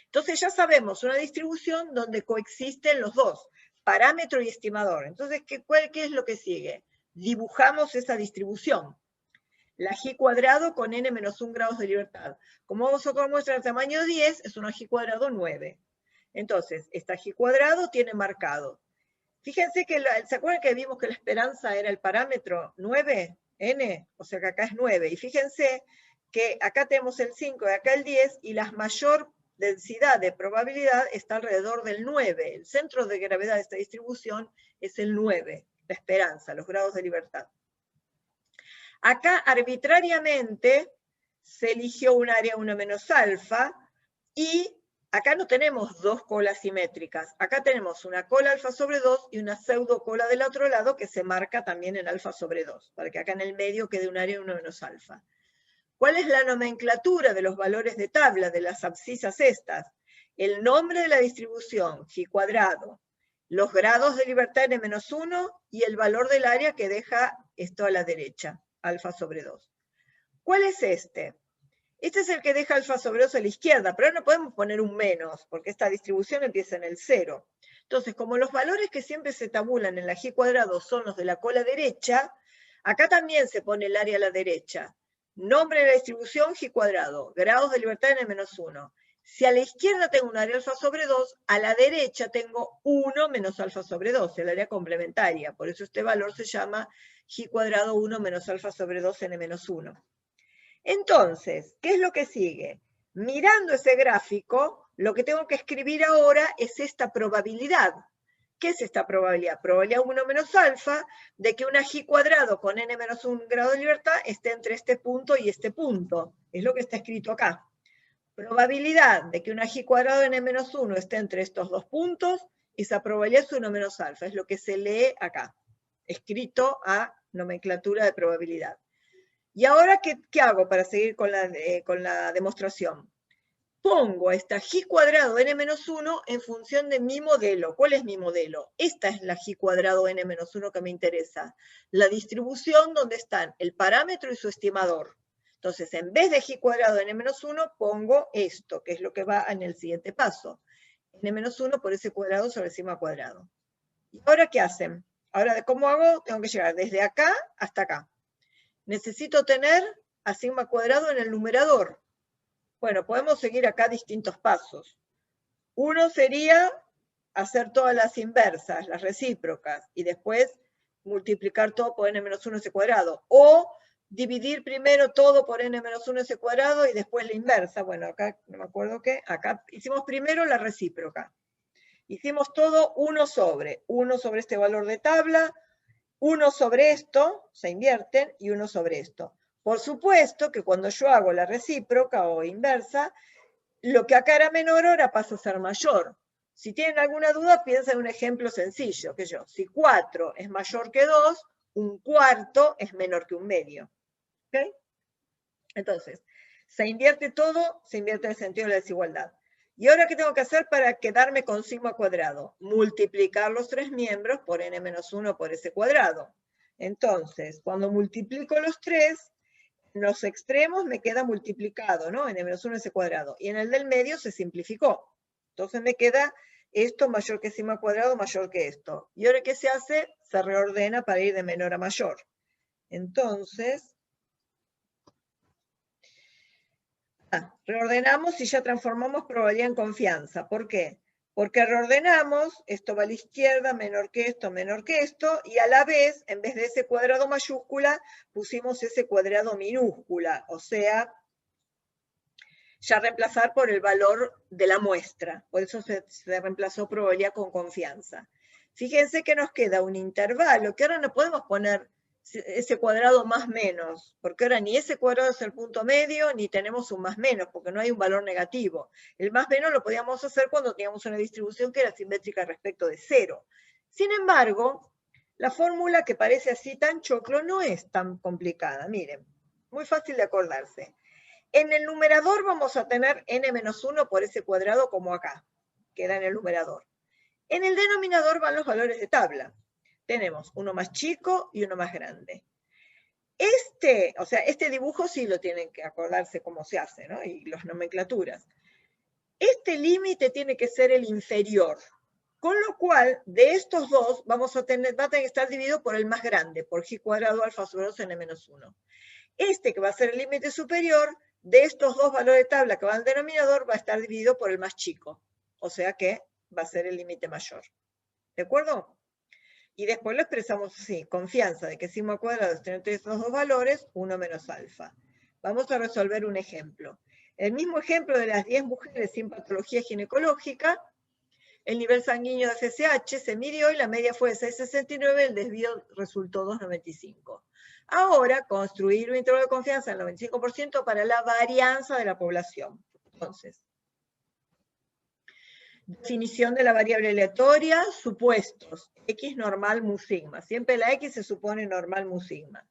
Entonces ya sabemos una distribución donde coexisten los dos, parámetro y estimador. Entonces, ¿qué es lo que sigue? Dibujamos esa distribución. La G cuadrado con n-1 grados de libertad. Como vamos a muestra de tamaño 10, es una G cuadrado 9. Entonces, esta G cuadrado tiene marcado. Fíjense que, ¿se acuerdan que vimos que la esperanza era el parámetro 9? N, o sea que acá es 9. Y fíjense que acá tenemos el 5 y acá el 10, y la mayor densidad de probabilidad está alrededor del 9. El centro de gravedad de esta distribución es el 9, la esperanza, los grados de libertad. Acá arbitrariamente se eligió un área 1 menos alfa, y acá no tenemos dos colas simétricas. Acá tenemos una cola alfa sobre 2 y una pseudo cola del otro lado que se marca también en alfa sobre 2, para que acá en el medio quede un área 1 menos alfa. ¿Cuál es la nomenclatura de los valores de tabla de las abscisas estas? El nombre de la distribución, G cuadrado, los grados de libertad n-1 y el valor del área que deja esto a la derecha, alfa sobre 2. ¿Cuál es este? Este es el que deja alfa sobre 2 a la izquierda, pero no podemos poner un menos, porque esta distribución empieza en el 0. Entonces, como los valores que siempre se tabulan en la G cuadrado son los de la cola derecha, acá también se pone el área a la derecha. Nombre de la distribución, G cuadrado, grados de libertad n-1. Si a la izquierda tengo un área alfa sobre 2, a la derecha tengo 1 menos alfa sobre 2, el área complementaria. Por eso este valor se llama G cuadrado 1 menos alfa sobre 2 n-1. Entonces, ¿qué es lo que sigue? Mirando ese gráfico, lo que tengo que escribir ahora es esta probabilidad. ¿Qué es esta probabilidad? Probabilidad 1 menos alfa de que una G cuadrado con n-1 grado de libertad esté entre este punto y este punto. Es lo que está escrito acá. Probabilidad de que una G cuadrado de n-1 esté entre estos dos puntos, esa probabilidad es 1 menos alfa. Es lo que se lee acá, escrito a nomenclatura de probabilidad. ¿Y ahora qué hago para seguir con la demostración? Pongo a esta G cuadrado n-1 en función de mi modelo. ¿Cuál es mi modelo? Esta es la G cuadrado n-1 que me interesa. La distribución donde están el parámetro y su estimador. Entonces, en vez de G cuadrado n-1, pongo esto, que es lo que va en el siguiente paso. n-1 por ese cuadrado sobre sigma cuadrado. ¿Y ahora qué hacen? Ahora, ¿cómo hago? Tengo que llegar desde acá hasta acá. Necesito tener a sigma cuadrado en el numerador. Bueno, podemos seguir acá distintos pasos. Uno sería hacer todas las inversas, las recíprocas, y después multiplicar todo por n-1 ese cuadrado. O dividir primero todo por n-1 ese cuadrado y después la inversa. Bueno, acá no me acuerdo qué. Acá hicimos primero la recíproca. Hicimos todo 1 sobre este valor de tabla, 1 sobre esto, se invierten, y 1 sobre esto. Por supuesto que cuando yo hago la recíproca o inversa, lo que acá era menor ahora pasa a ser mayor. Si tienen alguna duda, piensen en un ejemplo sencillo, que yo, si 4 es mayor que 2, un cuarto es menor que un medio. ¿Okay? Entonces, se invierte todo, se invierte en el sentido de la desigualdad. ¿Y ahora qué tengo que hacer para quedarme con sigma cuadrado? Multiplicar los tres miembros por n-1 por ese cuadrado. Entonces, cuando multiplico los tres, en los extremos me queda multiplicado, ¿no? n-1 ese cuadrado. Y en el del medio se simplificó. Entonces me queda esto mayor que sigma cuadrado mayor que esto. ¿Y ahora qué se hace? Se reordena para ir de menor a mayor. Entonces, reordenamos y ya transformamos probabilidad en confianza. ¿Por qué? Porque reordenamos, esto va a la izquierda, menor que esto, y a la vez, en vez de ese cuadrado mayúscula, pusimos ese cuadrado minúscula, o sea, ya reemplazar por el valor de la muestra. Por eso se reemplazó probabilidad con confianza. Fíjense que nos queda un intervalo, que ahora no podemos poner ese cuadrado más menos, porque ahora ni ese cuadrado es el punto medio, ni tenemos un más menos, porque no hay un valor negativo. El más menos lo podíamos hacer cuando teníamos una distribución que era simétrica respecto de 0. Sin embargo, la fórmula que parece así tan choclo no es tan complicada. Miren, muy fácil de acordarse. En el numerador vamos a tener n-1 por ese cuadrado como acá, queda en el numerador. En el denominador van los valores de tabla. Tenemos uno más chico y uno más grande. Este dibujo sí lo tienen que acordarse cómo se hace, ¿no? Y las nomenclaturas. Este límite tiene que ser el inferior. Con lo cual, de estos dos, va a tener que estar dividido por el más grande, por g cuadrado alfa sobre 2 n-1. Este que va a ser el límite superior, de estos dos valores de tabla que van al denominador, va a estar dividido por el más chico. O sea que va a ser el límite mayor. ¿De acuerdo? Y después lo expresamos así, confianza de que sigma cuadrado es tener estos dos valores, 1 menos alfa. Vamos a resolver un ejemplo. El mismo ejemplo de las 10 mujeres sin patología ginecológica, el nivel sanguíneo de FSH se midió y la media fue de 6,69, el desvío resultó 2,95. Ahora, construir un intervalo de confianza del 95% para la varianza de la población. Entonces, definición de la variable aleatoria, supuestos, x normal mu sigma. Siempre la x se supone normal mu sigma.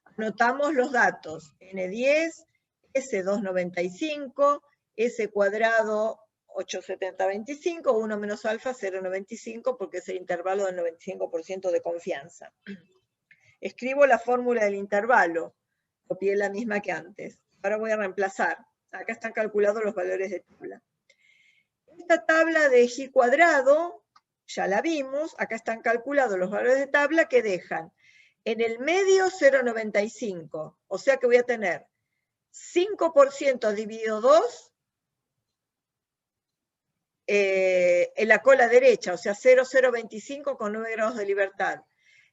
Anotamos los datos, n10, s295, s cuadrado 87025, 1 menos alfa 0,95, porque es el intervalo del 95% de confianza. Escribo la fórmula del intervalo, copié la misma que antes. Ahora voy a reemplazar. Acá están calculados los valores de tabla. Esta tabla de G cuadrado, ya la vimos, acá están calculados los valores de tabla que dejan en el medio 0,95, o sea que voy a tener 5% dividido 2 en la cola derecha, o sea 0,025 con 9 grados de libertad.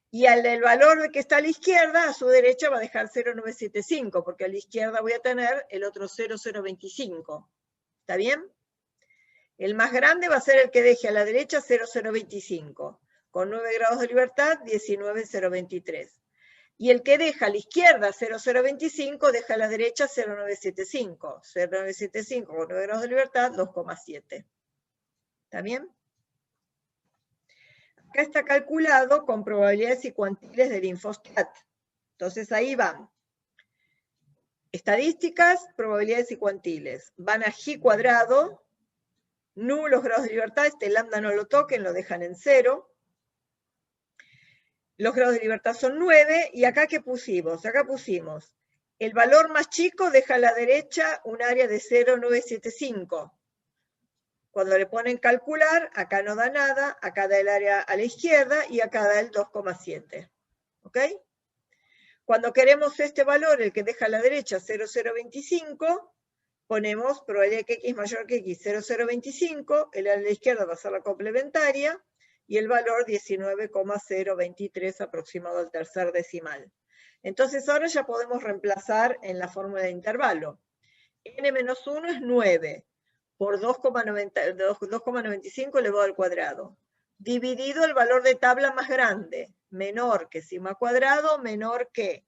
Y el valor que está a la izquierda, a su derecha va a dejar 0,975, porque a la izquierda voy a tener el otro 0,025. ¿Está bien? El más grande va a ser el que deje a la derecha 0,025. Con 9 grados de libertad, 19,023. Y el que deja a la izquierda 0,025, deja a la derecha 0,975. 0,975 con 9 grados de libertad, 2,7. ¿Está bien? Acá está calculado con probabilidades y cuantiles del Infostat. Entonces ahí van. Estadísticas, probabilidades y cuantiles. Van a G cuadrado, nulos grados de libertad, este lambda no lo toquen, lo dejan en 0. Los grados de libertad son 9, y acá ¿qué pusimos? Acá pusimos, el valor más chico deja a la derecha un área de 0,975. Cuando le ponen calcular, acá no da nada, acá da el área a la izquierda y acá da el 2,7. ¿Ok? Cuando queremos este valor, el que deja a la derecha 0,025, ponemos probabilidad que x mayor que x 0,025, el área a la izquierda va a ser la complementaria, y el valor 19,023 aproximado al tercer decimal. Entonces ahora ya podemos reemplazar en la fórmula de intervalo. n-1 es 9 por 2,95 elevado al cuadrado, dividido el valor de tabla más grande, menor que sigma cuadrado, menor que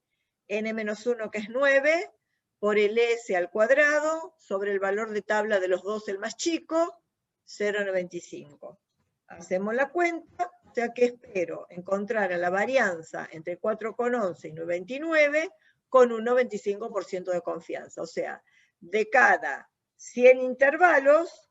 n-1 que es 9, por el s al cuadrado, sobre el valor de tabla de los dos, el más chico, 0,95. Hacemos la cuenta, o sea que espero encontrar a la varianza entre 4,11 y 99 con un 95% de confianza. O sea, de cada 100 intervalos,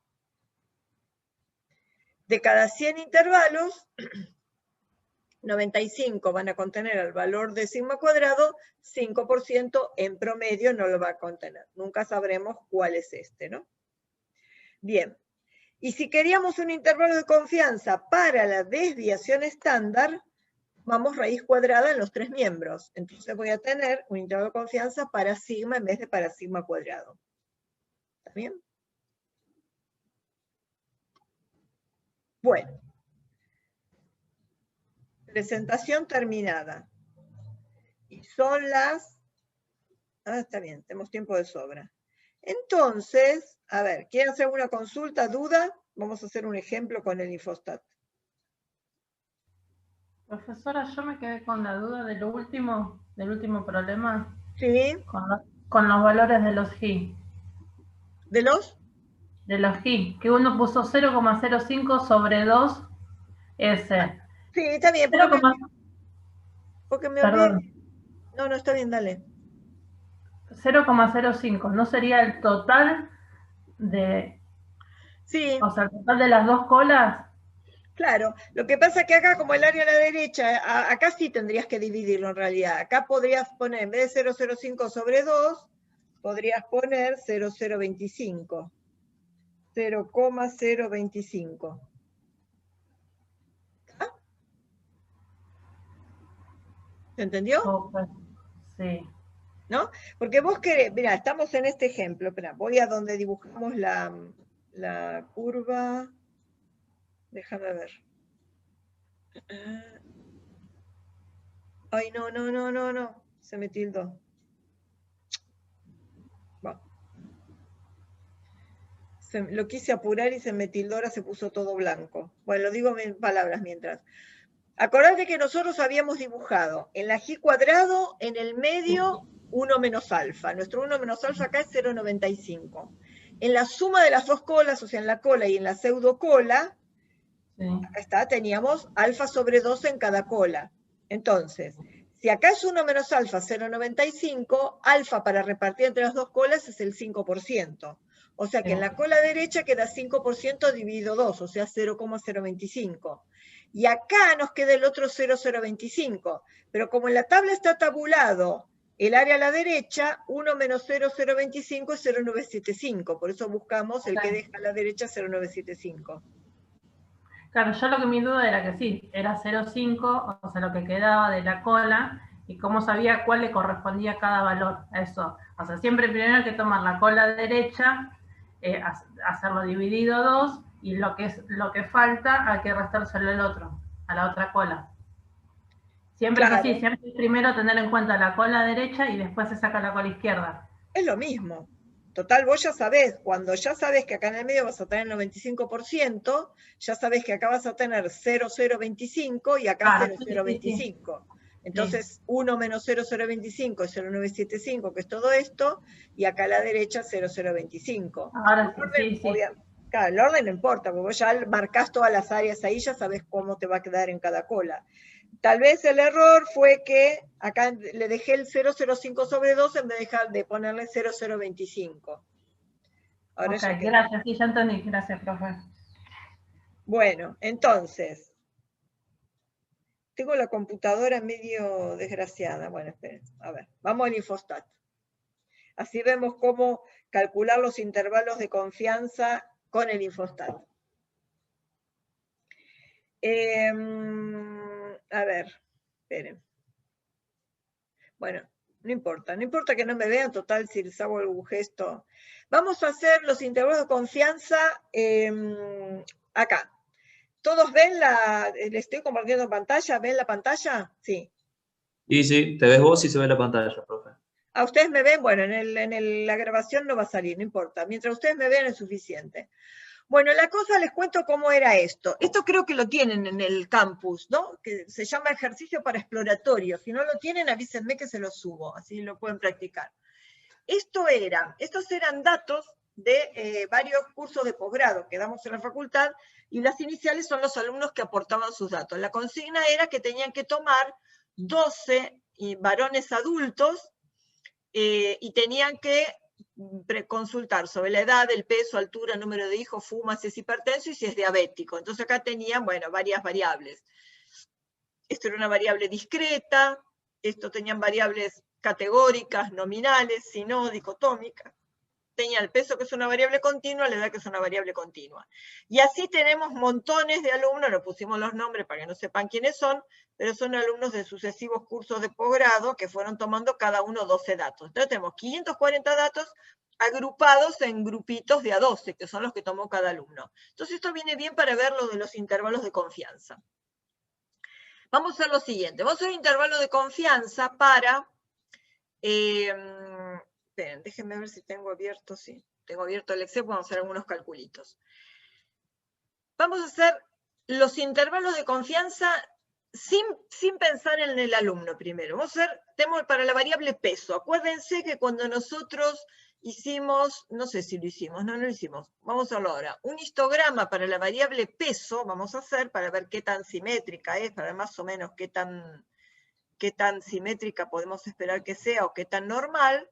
95 van a contener el valor de sigma cuadrado, 5% en promedio no lo va a contener. Nunca sabremos cuál es este, ¿no? Bien. Y si queríamos un intervalo de confianza para la desviación estándar, vamos raíz cuadrada en los tres miembros. Entonces voy a tener un intervalo de confianza para sigma en vez de para sigma cuadrado. ¿Está bien? Bueno. Presentación terminada. Y son las... está bien, tenemos tiempo de sobra. Entonces, a ver, ¿quieren hacer alguna consulta, duda? Vamos a hacer un ejemplo con el Infostat. Profesora, yo me quedé con la duda del último problema. Sí. Con los valores de los G. ¿De los? De los G, que uno puso 0,05 sobre 2 S. Sí, está bien. Porque me olvidé. No, está bien, dale. 0,05, ¿no sería el total de... Sí. O sea, el total de las dos colas? Claro, lo que pasa es que acá, como el área a la derecha, acá sí tendrías que dividirlo en realidad. Acá podrías poner, en vez de 0,05 sobre 2, podrías poner 0,025. 0,025. ¿Ah? ¿Se entendió? Okay. Sí. ¿No? Porque vos querés, mira, estamos en este ejemplo, espera, voy a donde dibujamos la curva. Déjame ver. Ay, no. Se me tildó. Bueno. Lo quise apurar y se me tildó, ahora se puso todo blanco. Bueno, lo digo en palabras mientras. Acordate que nosotros habíamos dibujado en la G cuadrado, en el medio, 1 menos alfa. Nuestro 1 menos alfa acá es 0,95. En la suma de las dos colas, o sea, en la cola y en la pseudo cola, sí. Acá está, teníamos alfa sobre 2 en cada cola. Entonces, si acá es 1 menos alfa, 0,95, alfa para repartir entre las dos colas es el 5%. O sea que en la cola derecha queda 5% dividido 2, o sea 0,025. Y acá nos queda el otro 0,025. Pero como en la tabla está tabulado el área a la derecha, 1 menos 0,025 es 0,975. Por eso buscamos el que deja a la derecha 0,975. Claro, yo lo que mi duda era que sí, era 0,5, o sea, lo que quedaba de la cola, y cómo sabía cuál le correspondía a cada valor. Eso. O sea, siempre primero hay que tomar la cola derecha, hacerlo dividido 2, y lo que falta hay que restárselo al otro, a la otra cola. Siempre claro. Es así, siempre es primero tener en cuenta la cola derecha y después se saca la cola izquierda. Es lo mismo. Total, vos ya sabés, cuando ya sabés que acá en el medio vas a tener el 95%, ya sabés que acá vas a tener 0,025 y acá claro, 0,025. Sí. Entonces, sí. 1 menos 0,025 es 0,975, que es todo esto, y acá a la derecha 0,025. Ahora sí, sí. Claro, el orden no importa, porque vos ya marcás todas las áreas ahí, ya sabés cómo te va a quedar en cada cola. Tal vez el error fue que acá le dejé el 0,05 sobre 2 en vez de ponerle 0,025. Ahora ok, gracias, sí, ya entendí. Gracias, profe. Bueno, entonces, tengo la computadora medio desgraciada. Bueno, esperen, a ver, vamos al Infostat. Así vemos cómo calcular los intervalos de confianza con el Infostat. A ver, esperen. Bueno, no importa que no me vean, total, si les hago algún gesto. Vamos a hacer los intervalos de confianza acá. ¿Todos ven le estoy compartiendo pantalla? ¿Ven la pantalla? Sí. Y sí, te ves vos y se ve la pantalla, profe. ¿A ustedes me ven? Bueno, la grabación no va a salir, no importa. Mientras ustedes me vean es suficiente. Bueno, la cosa, les cuento cómo era esto. Esto creo que lo tienen en el campus, ¿no? Que se llama ejercicio para exploratorio. Si no lo tienen, avísenme que se los subo, así lo pueden practicar. Estos eran datos de varios cursos de posgrado que damos en la facultad, y las iniciales son los alumnos que aportaban sus datos. La consigna era que tenían que tomar 12 varones adultos y tenían que consultar sobre la edad, el peso, altura, número de hijos, fuma, si es hipertenso y si es diabético. Entonces acá tenían, bueno, varias variables. Esto era una variable discreta, esto tenían variables categóricas, nominales, si no, dicotómicas. Tenía el peso, que es una variable continua, la edad, que es una variable continua. Y así tenemos montones de alumnos, le pusimos los nombres para que no sepan quiénes son, pero son alumnos de sucesivos cursos de posgrado que fueron tomando cada uno 12 datos. Entonces tenemos 540 datos agrupados en grupitos de a 12, que son los que tomó cada alumno. Entonces esto viene bien para ver lo de los intervalos de confianza. Vamos a hacer lo siguiente, vamos a hacer un intervalo de confianza para... esperen, déjenme ver si tengo abierto, sí, tengo abierto el Excel, vamos a hacer algunos calculitos. Vamos a hacer los intervalos de confianza sin pensar en el alumno primero. Vamos a hacer, tenemos para la variable peso. Acuérdense que cuando nosotros hicimos, no sé si lo hicimos, no lo hicimos, vamos a hacerlo ahora. Un histograma para la variable peso vamos a hacer para ver qué tan simétrica es, para ver más o menos qué tan simétrica podemos esperar que sea o qué tan normal.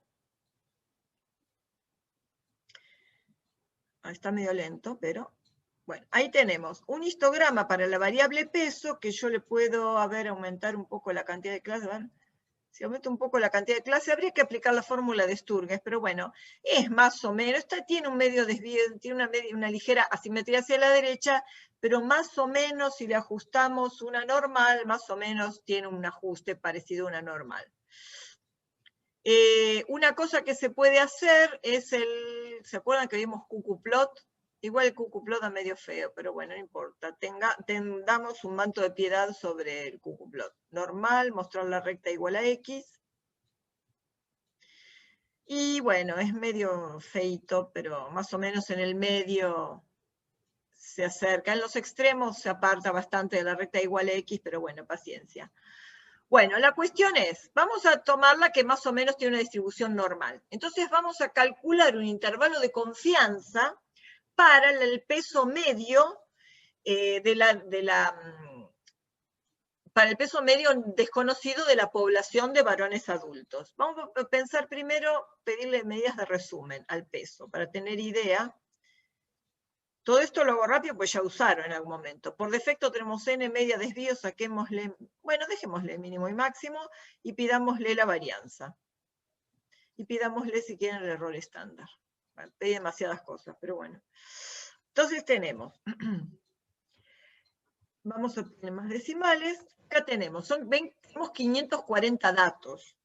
Está medio lento, pero bueno, ahí tenemos un histograma para la variable peso, que yo le puedo, aumentar un poco la cantidad de clases. ¿Ven? Si aumento un poco la cantidad de clases, habría que aplicar la fórmula de Sturges, pero bueno, es más o menos, tiene un medio desvío, tiene una ligera asimetría hacia la derecha, pero más o menos si le ajustamos una normal, más o menos tiene un ajuste parecido a una normal. Una cosa que se puede hacer es ¿se acuerdan que vimos QQplot? Igual el QQplot da medio feo, pero bueno, no importa. Tengamos un manto de piedad sobre el QQplot. Normal, mostrar la recta igual a X. Y bueno, es medio feito, pero más o menos en el medio se acerca. En los extremos se aparta bastante de la recta igual a X, pero bueno, paciencia. Bueno, la cuestión es, vamos a tomarla que más o menos tiene una distribución normal. Entonces vamos a calcular un intervalo de confianza para el peso medio para el peso medio desconocido de la población de varones adultos. Vamos a pensar primero, pedirle medidas de resumen al peso, para tener idea. Todo esto lo hago rápido, pues ya usaron en algún momento. Por defecto tenemos n media desvío, saquémosle, bueno, dejémosle mínimo y máximo, y pidámosle la varianza. Y pidámosle, si quieren, el error estándar. Bueno, pedí demasiadas cosas, pero bueno. Entonces tenemos, vamos a tener más decimales. Acá tenemos, tenemos 540 datos.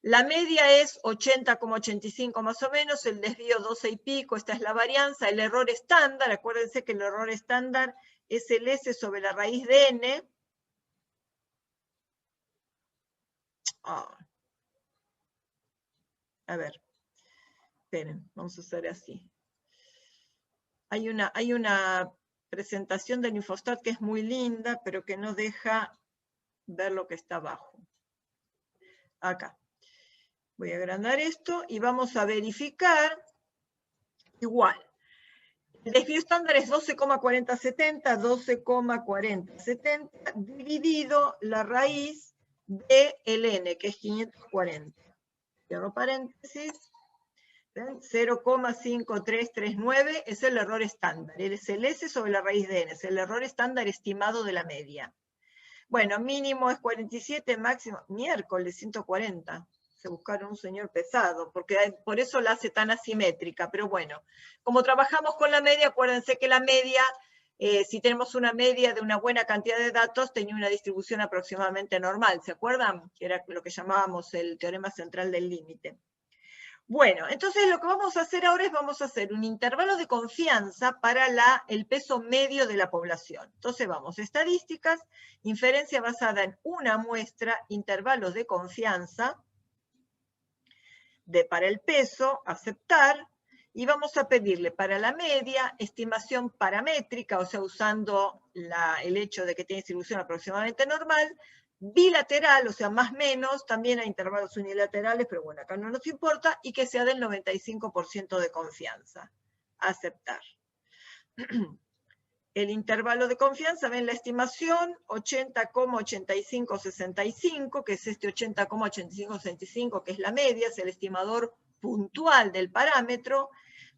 La media es 80,85 más o menos, el desvío 12 y pico, esta es la varianza, el error estándar, acuérdense que el error estándar es el S sobre la raíz de n. A ver, esperen, vamos a hacer así. Hay una presentación del Infostat que es muy linda, pero que no deja ver lo que está abajo. Acá. Voy a agrandar esto y vamos a verificar igual. El desvío estándar es 12,4070, 12,4070 dividido la raíz de el n, que es 540. Cierro paréntesis. 0,5339 es el error estándar. Es el S sobre la raíz de n, es el error estándar estimado de la media. Bueno, mínimo es 47, máximo, miércoles 140. Se buscaron un señor pesado, porque por eso la hace tan asimétrica. Pero bueno, como trabajamos con la media, acuérdense que la media, si tenemos una media de una buena cantidad de datos, tenía una distribución aproximadamente normal. ¿Se acuerdan? Que era lo que llamábamos el teorema central del límite. Bueno, entonces lo que vamos a hacer ahora es vamos a hacer un intervalo de confianza para el peso medio de la población. Entonces vamos, estadísticas, inferencia basada en una muestra, intervalos de confianza, para el peso, aceptar, y vamos a pedirle para la media, estimación paramétrica, o sea, usando el hecho de que tiene distribución aproximadamente normal, bilateral, o sea, más menos, también hay intervalos unilaterales, pero bueno, acá no nos importa, y que sea del 95% de confianza. Aceptar. El intervalo de confianza, ven la estimación, 80,8565, que es este 80,8565, que es la media, es el estimador puntual del parámetro,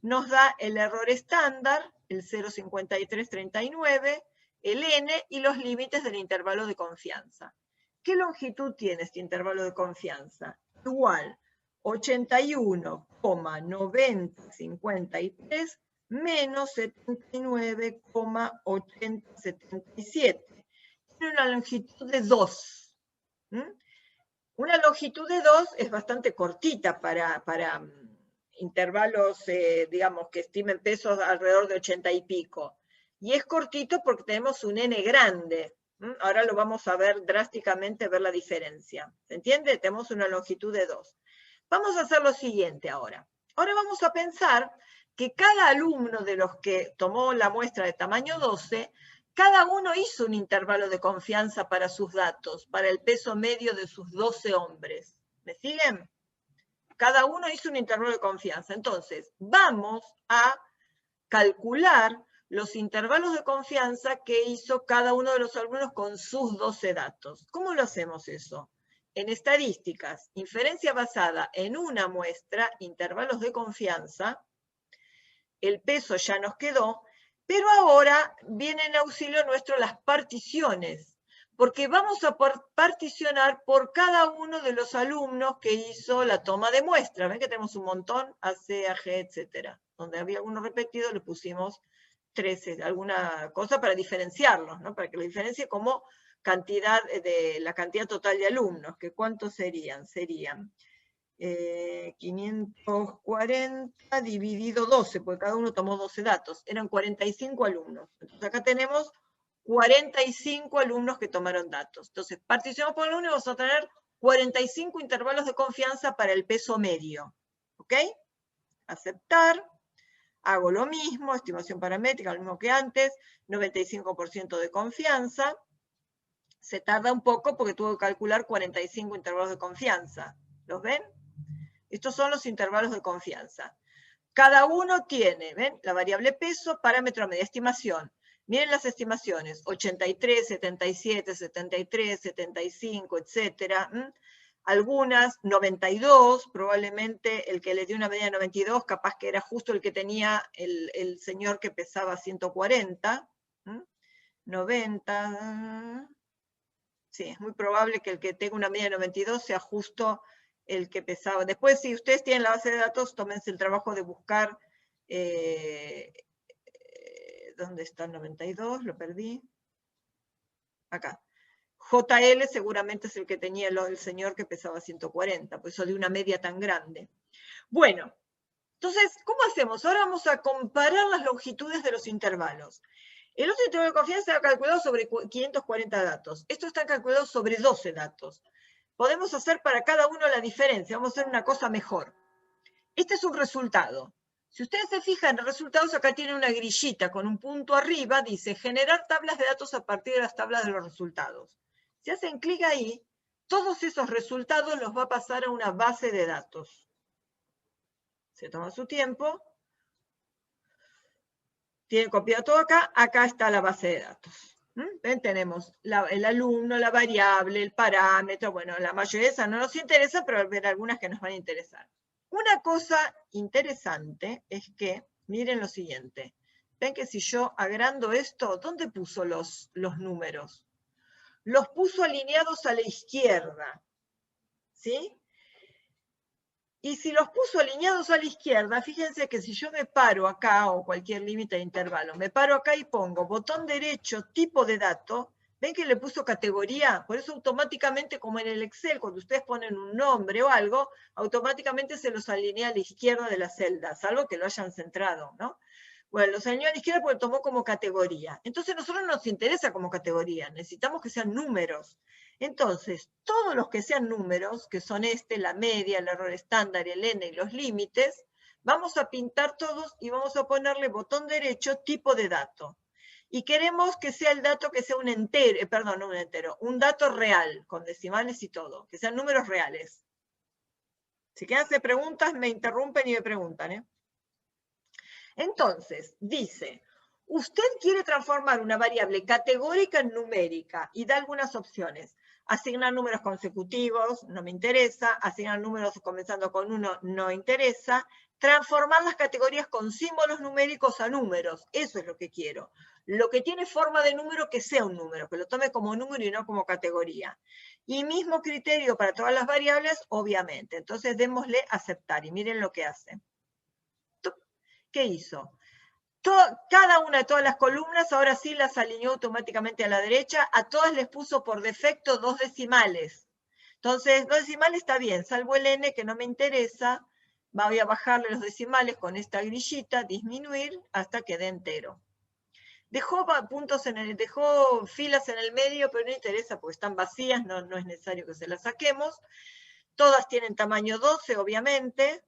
nos da el error estándar, el 0,5339, el n y los límites del intervalo de confianza. ¿Qué longitud tiene este intervalo de confianza? Igual, 81,9053 menos 79,8077. Tiene una longitud de 2. Una longitud de 2 es bastante cortita para intervalos, digamos, que estimen pesos alrededor de 80 y pico. Y es cortito porque tenemos un n grande. Ahora lo vamos a ver drásticamente, ver la diferencia. ¿Se entiende? Tenemos una longitud de 2. Vamos a hacer lo siguiente ahora. Ahora vamos a pensar que cada alumno de los que tomó la muestra de tamaño 12, cada uno hizo un intervalo de confianza para sus datos, para el peso medio de sus 12 hombres. ¿Me siguen? Cada uno hizo un intervalo de confianza. Entonces, vamos a calcular los intervalos de confianza que hizo cada uno de los alumnos con sus 12 datos. ¿Cómo lo hacemos eso? En estadísticas, inferencia basada en una muestra, intervalos de confianza, el peso ya nos quedó, pero ahora viene en auxilio nuestro las particiones, porque vamos a particionar por cada uno de los alumnos que hizo la toma de muestra. Ven que tenemos un montón, AC, AG, etc. Donde había algunos repetidos le pusimos 13, alguna cosa para diferenciarlos, ¿no? Para que lo diferencie como cantidad la cantidad total de alumnos, que ¿cuántos serían? Serían 540 dividido 12, porque cada uno tomó 12 datos, eran 45 alumnos. Entonces acá tenemos 45 alumnos que tomaron datos. Entonces particionamos por alumno y vamos a tener 45 intervalos de confianza para el peso medio. ¿Ok? Aceptar. Hago lo mismo, estimación paramétrica, lo mismo que antes, 95% de confianza. Se tarda un poco porque tuve que calcular 45 intervalos de confianza. ¿Los ven? Estos son los intervalos de confianza. Cada uno tiene, ¿ven? La variable peso, parámetro media, estimación. Miren las estimaciones, 83, 77, 73, 75, etc. Algunas, 92, probablemente el que le dio una media de 92, capaz que era justo el que tenía el señor que pesaba 140. 90, sí, es muy probable que el que tenga una media de 92 sea justo el que pesaba. Después, si ustedes tienen la base de datos, tómense el trabajo de buscar, ¿dónde está el 92? Lo perdí. Acá. JL seguramente es el que tenía el señor que pesaba 140, por eso de una media tan grande. Bueno, entonces, ¿cómo hacemos? Ahora vamos a comparar las longitudes de los intervalos. El otro intervalo de confianza está calculado sobre 540 datos. Esto está calculado sobre 12 datos. Podemos hacer para cada uno la diferencia. Vamos a hacer una cosa mejor. Este es un resultado. Si ustedes se fijan en resultados, acá tiene una grillita con un punto arriba, dice generar tablas de datos a partir de las tablas de los resultados. Si hacen clic ahí, todos esos resultados los va a pasar a una base de datos. Se toma su tiempo. Tiene copiado todo acá. Acá está la base de datos. ¿Ven? Tenemos el alumno, la variable, el parámetro. Bueno, la mayoría de esas no nos interesa, pero ver algunas que nos van a interesar. Una cosa interesante es que, miren lo siguiente. Ven que si yo agrando esto, ¿dónde puso los números? Los puso alineados a la izquierda. ¿Sí? Y si los puso alineados a la izquierda, fíjense que si yo me paro acá, o cualquier límite de intervalo, me paro acá y pongo botón derecho, tipo de dato, ¿ven que le puso categoría? Por eso automáticamente, como en el Excel, cuando ustedes ponen un nombre o algo, automáticamente se los alinea a la izquierda de la celda, salvo que lo hayan centrado, ¿no? Bueno, los alineó a la izquierda porque tomó como categoría. Entonces a nosotros no nos interesa como categoría, necesitamos que sean números. Entonces, todos los que sean números, que son la media, el error estándar, el n y los límites, vamos a pintar todos y vamos a ponerle botón derecho, tipo de dato. Y queremos que sea el dato que sea un entero, perdón, no un entero, un dato real, con decimales y todo, que sean números reales. Si quieren hacer preguntas, me interrumpen y me preguntan, ¿eh? Entonces, dice, usted quiere transformar una variable categórica en numérica y da algunas opciones. Asignar números consecutivos, no me interesa. Asignar números comenzando con 1, no interesa. Transformar las categorías con símbolos numéricos a números, eso es lo que quiero. Lo que tiene forma de número, que sea un número, que lo tome como número y no como categoría. Y mismo criterio para todas las variables, obviamente. Entonces démosle aceptar y miren lo que hace. ¿Qué hizo? Cada una de todas las columnas, ahora sí las alineó automáticamente a la derecha, a todas les puso por defecto 2 decimales. Entonces, 2 decimales está bien, salvo el n que no me interesa, voy a bajarle los decimales con esta grillita, disminuir, hasta que dé entero. Dejó dejó filas en el medio, pero no interesa porque están vacías, no es necesario que se las saquemos. Todas tienen tamaño 12, obviamente,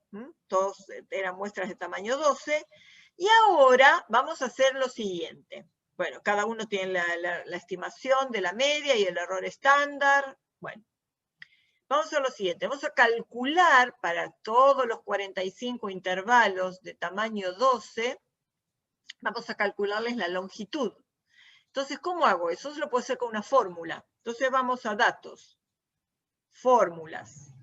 todos eran muestras de tamaño 12, y ahora vamos a hacer lo siguiente. Bueno, cada uno tiene la estimación de la media y el error estándar. Bueno, vamos a hacer lo siguiente, vamos a calcular para todos los 45 intervalos de tamaño 12, vamos a calcularles la longitud. Entonces, ¿cómo hago eso? Eso lo puedo hacer con una fórmula. Entonces vamos a datos, fórmulas.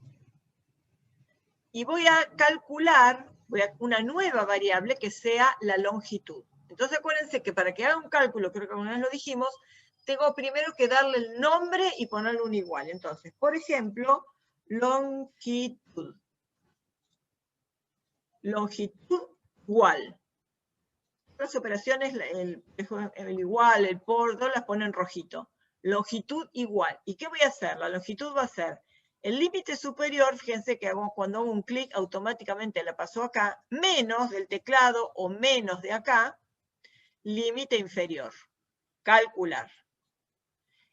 Y voy a calcular una nueva variable que sea la longitud. Entonces acuérdense que para que haga un cálculo, creo que alguna vez lo dijimos, tengo primero que darle el nombre y ponerle un igual. Entonces, por ejemplo, longitud. Longitud igual. Las operaciones, el igual, el por, todas las ponen rojito. Longitud igual. ¿Y qué voy a hacer? La longitud va a ser el límite superior, fíjense que cuando hago un clic automáticamente la paso acá, menos del teclado o menos de acá, límite inferior, calcular.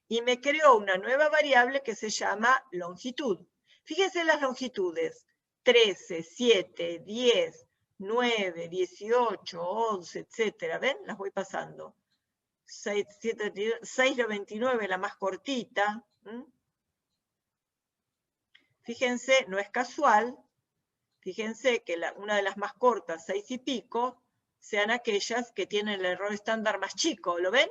Y me creó una nueva variable que se llama longitud. Fíjense las longitudes, 13, 7, 10, 9, 18, 11, etcétera. ¿Ven? Las voy pasando. 6,29, la más cortita. Fíjense, no es casual, fíjense que una de las más cortas, 6 y pico, sean aquellas que tienen el error estándar más chico, ¿lo ven?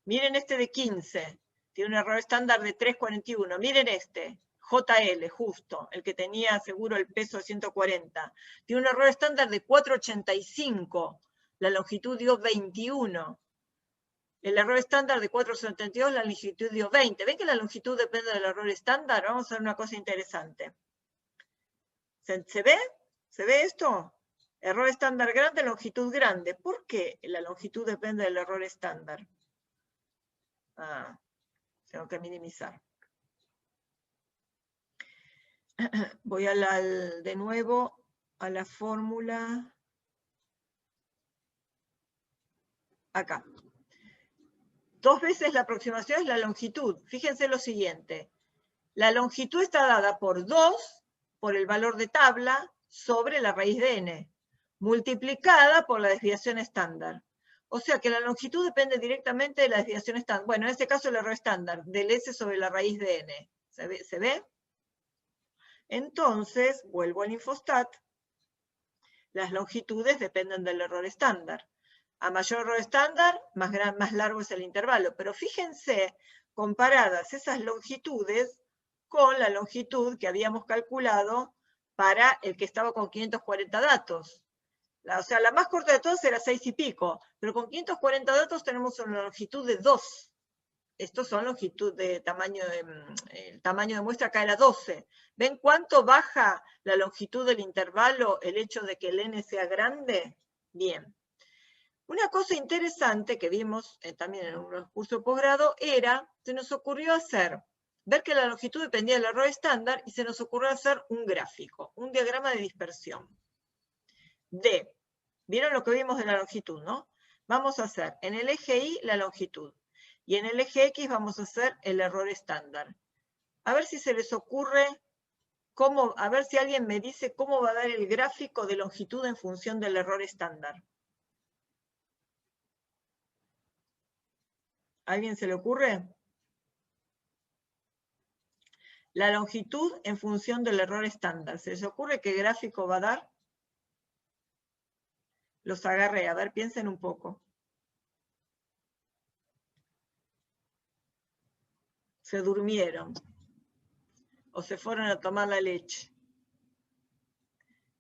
Miren este de 15, tiene un error estándar de 3,41, miren este, JL, justo, el que tenía seguro el peso de 140, tiene un error estándar de 4,85, la longitud dio 21. El error estándar de 4,72, la longitud dio 20. ¿Ven que la longitud depende del error estándar? Vamos a ver una cosa interesante. ¿Se ve? ¿Se ve esto? Error estándar grande, longitud grande. ¿Por qué la longitud depende del error estándar? Tengo que minimizar. Voy de nuevo a la fórmula. Acá. 2 veces la aproximación es la longitud. Fíjense lo siguiente. La longitud está dada por 2, por el valor de tabla, sobre la raíz de n, multiplicada por la desviación estándar. O sea que la longitud depende directamente de la desviación estándar. Bueno, en este caso el error estándar, del s sobre la raíz de n. ¿Se ve? Entonces, vuelvo al infostat. Las longitudes dependen del error estándar. A mayor error estándar, más largo es el intervalo. Pero fíjense, comparadas esas longitudes con la longitud que habíamos calculado para el que estaba con 540 datos. O sea, la más corta de todas era 6 y pico, pero con 540 datos tenemos una longitud de 2. estos son longitud de tamaño el tamaño de muestra acá era 12. ¿Ven cuánto baja la longitud del intervalo el hecho de que el n sea grande? Bien. Una cosa interesante que vimos también en un curso de posgrado era, se nos ocurrió ver que la longitud dependía del error estándar y se nos ocurrió hacer un gráfico, un diagrama de dispersión. ¿Vieron lo que vimos de la longitud, no? Vamos a hacer en el eje Y la longitud y en el eje X vamos a hacer el error estándar. A ver si se les ocurre cómo, a ver si alguien me dice cómo va a dar el gráfico de longitud en función del error estándar. ¿A alguien se le ocurre? La longitud en función del error estándar. ¿Se les ocurre qué gráfico va a dar? Los agarré, a ver, piensen un poco. Se durmieron. O se fueron a tomar la leche.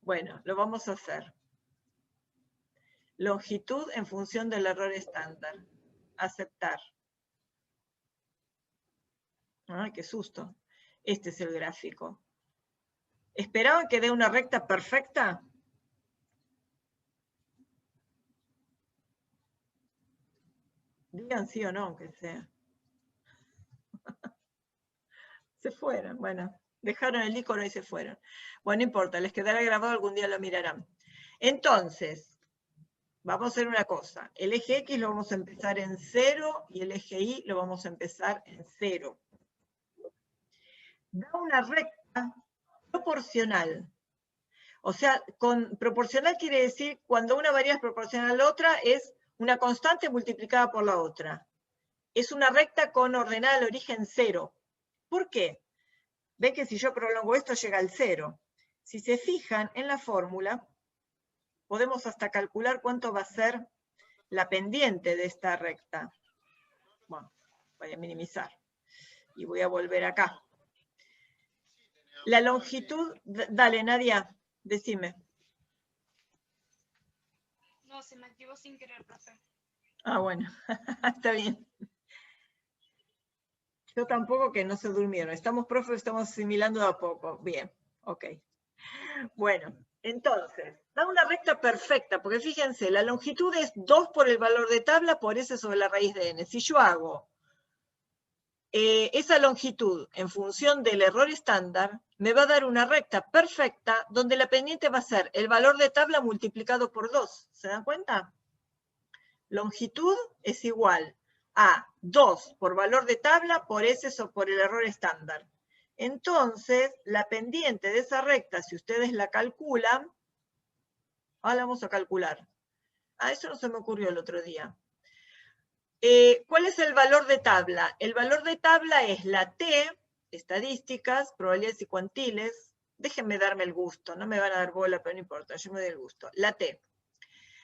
Bueno, lo vamos a hacer. Longitud en función del error estándar. Aceptar. Ay, qué susto. Este es el gráfico. ¿Esperaban que dé una recta perfecta? Digan sí o no, aunque sea. Se fueron, bueno. Dejaron el icono y se fueron. Bueno, no importa, les quedará grabado, algún día lo mirarán. Entonces, vamos a hacer una cosa. El eje X lo vamos a empezar en 0 y el eje Y lo vamos a empezar en 0. Da una recta proporcional. O sea, proporcional quiere decir cuando una variable es proporcional a la otra es una constante multiplicada por la otra. Es una recta con ordenada al origen 0. ¿Por qué? Ven que si yo prolongo esto llega al 0. Si se fijan en la fórmula, podemos hasta calcular cuánto va a ser la pendiente de esta recta. Bueno, voy a minimizar. Y voy a volver acá. La longitud, dale Nadia, decime. No, se me activó sin querer, profe. Ah, bueno, está bien. Yo tampoco, que no se durmieron. Estamos, profe, estamos asimilando de a poco. Bien, ok. Bueno, entonces, da una recta perfecta, porque fíjense, la longitud es 2 por el valor de tabla por S sobre la raíz de n. Si yo hago esa longitud en función del error estándar, me va a dar una recta perfecta donde la pendiente va a ser el valor de tabla multiplicado por 2. ¿Se dan cuenta? Longitud es igual a 2 por valor de tabla por S o por el error estándar. Entonces, la pendiente de esa recta, si ustedes la calculan, ahora la vamos a calcular. Ah, eso no se me ocurrió el otro día. ¿Cuál es el valor de tabla? El valor de tabla es la T, estadísticas, probabilidades y cuantiles. Déjenme darme el gusto, no me van a dar bola, pero no importa, yo me doy el gusto. La T.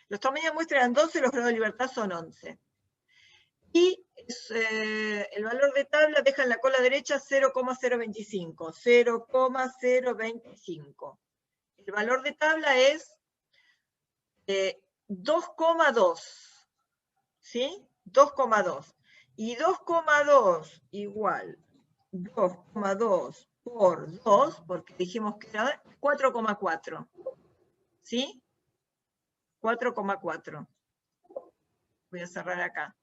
Los tamaños de muestra eran 12, los grados de libertad son 11. Y el valor de tabla deja en la cola derecha 0,025. 0,025. El valor de tabla es 2,2. ¿Sí? 2,2. Y 2,2 igual 2,2 por 2, porque dijimos que era 4,4. ¿Sí? 4,4. Voy a cerrar acá.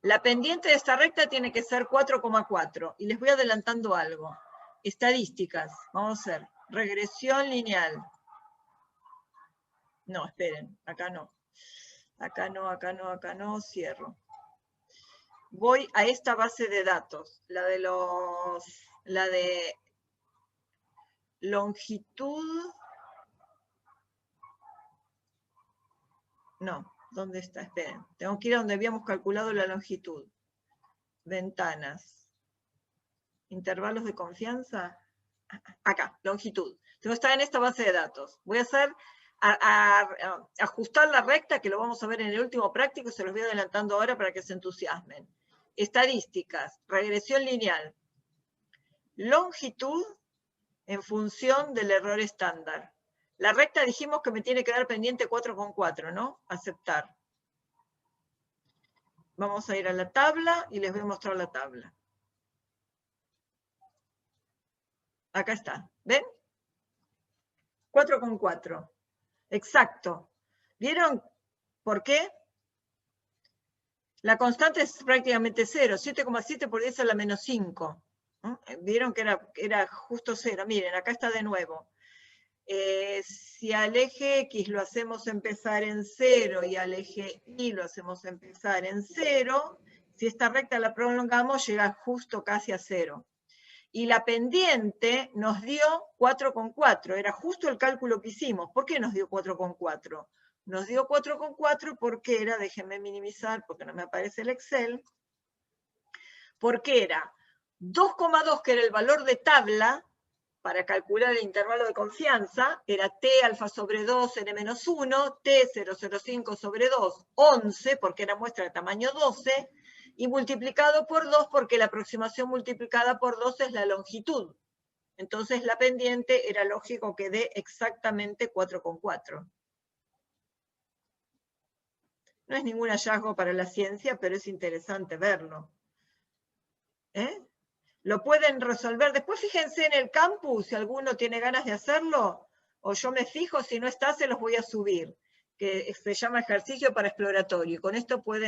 La pendiente de esta recta tiene que ser 4,4. Y les voy adelantando algo. Estadísticas. Vamos a hacer regresión lineal. No, esperen. Acá no. Acá no, acá no, acá no. Cierro. Voy a esta base de datos. La de longitud. No. ¿Dónde está? Esperen. Tengo que ir a donde habíamos calculado la longitud. Ventanas. Intervalos de confianza. Acá, longitud. Tengo que estar en esta base de datos. Voy a hacer, ajustar la recta, que lo vamos a ver en el último práctico, se los voy adelantando ahora para que se entusiasmen. Estadísticas, regresión lineal. Longitud en función del error estándar. La recta dijimos que me tiene que dar pendiente 4,4, ¿no? Aceptar. Vamos a ir a la tabla y les voy a mostrar la tabla. Acá está, ¿ven? 4,4. Exacto. ¿Vieron por qué? La constante es prácticamente 0. 7,7 por 10 a la menos 5. ¿Vieron que era justo 0? Miren, acá está de nuevo. Si al eje X lo hacemos empezar en 0 y al eje Y lo hacemos empezar en 0, si esta recta la prolongamos, llega justo casi a 0. Y la pendiente nos dio 4,4. Era justo el cálculo que hicimos. ¿Por qué nos dio 4,4? Nos dio 4,4 porque era, déjenme minimizar porque no me aparece el Excel, porque era 2,2, que era el valor de tabla, para calcular el intervalo de confianza, era T alfa sobre 2, N-1, T 0,05 sobre 2, 11, porque era muestra de tamaño 12, y multiplicado por 2, porque la aproximación multiplicada por 2 es la longitud. Entonces la pendiente era lógico que dé exactamente 4,4. No es ningún hallazgo para la ciencia, pero es interesante verlo. Lo pueden resolver. Después fíjense en el campus, si alguno tiene ganas de hacerlo, o yo me fijo, si no está, se los voy a subir, que se llama ejercicio para exploratorio. Y con esto pueden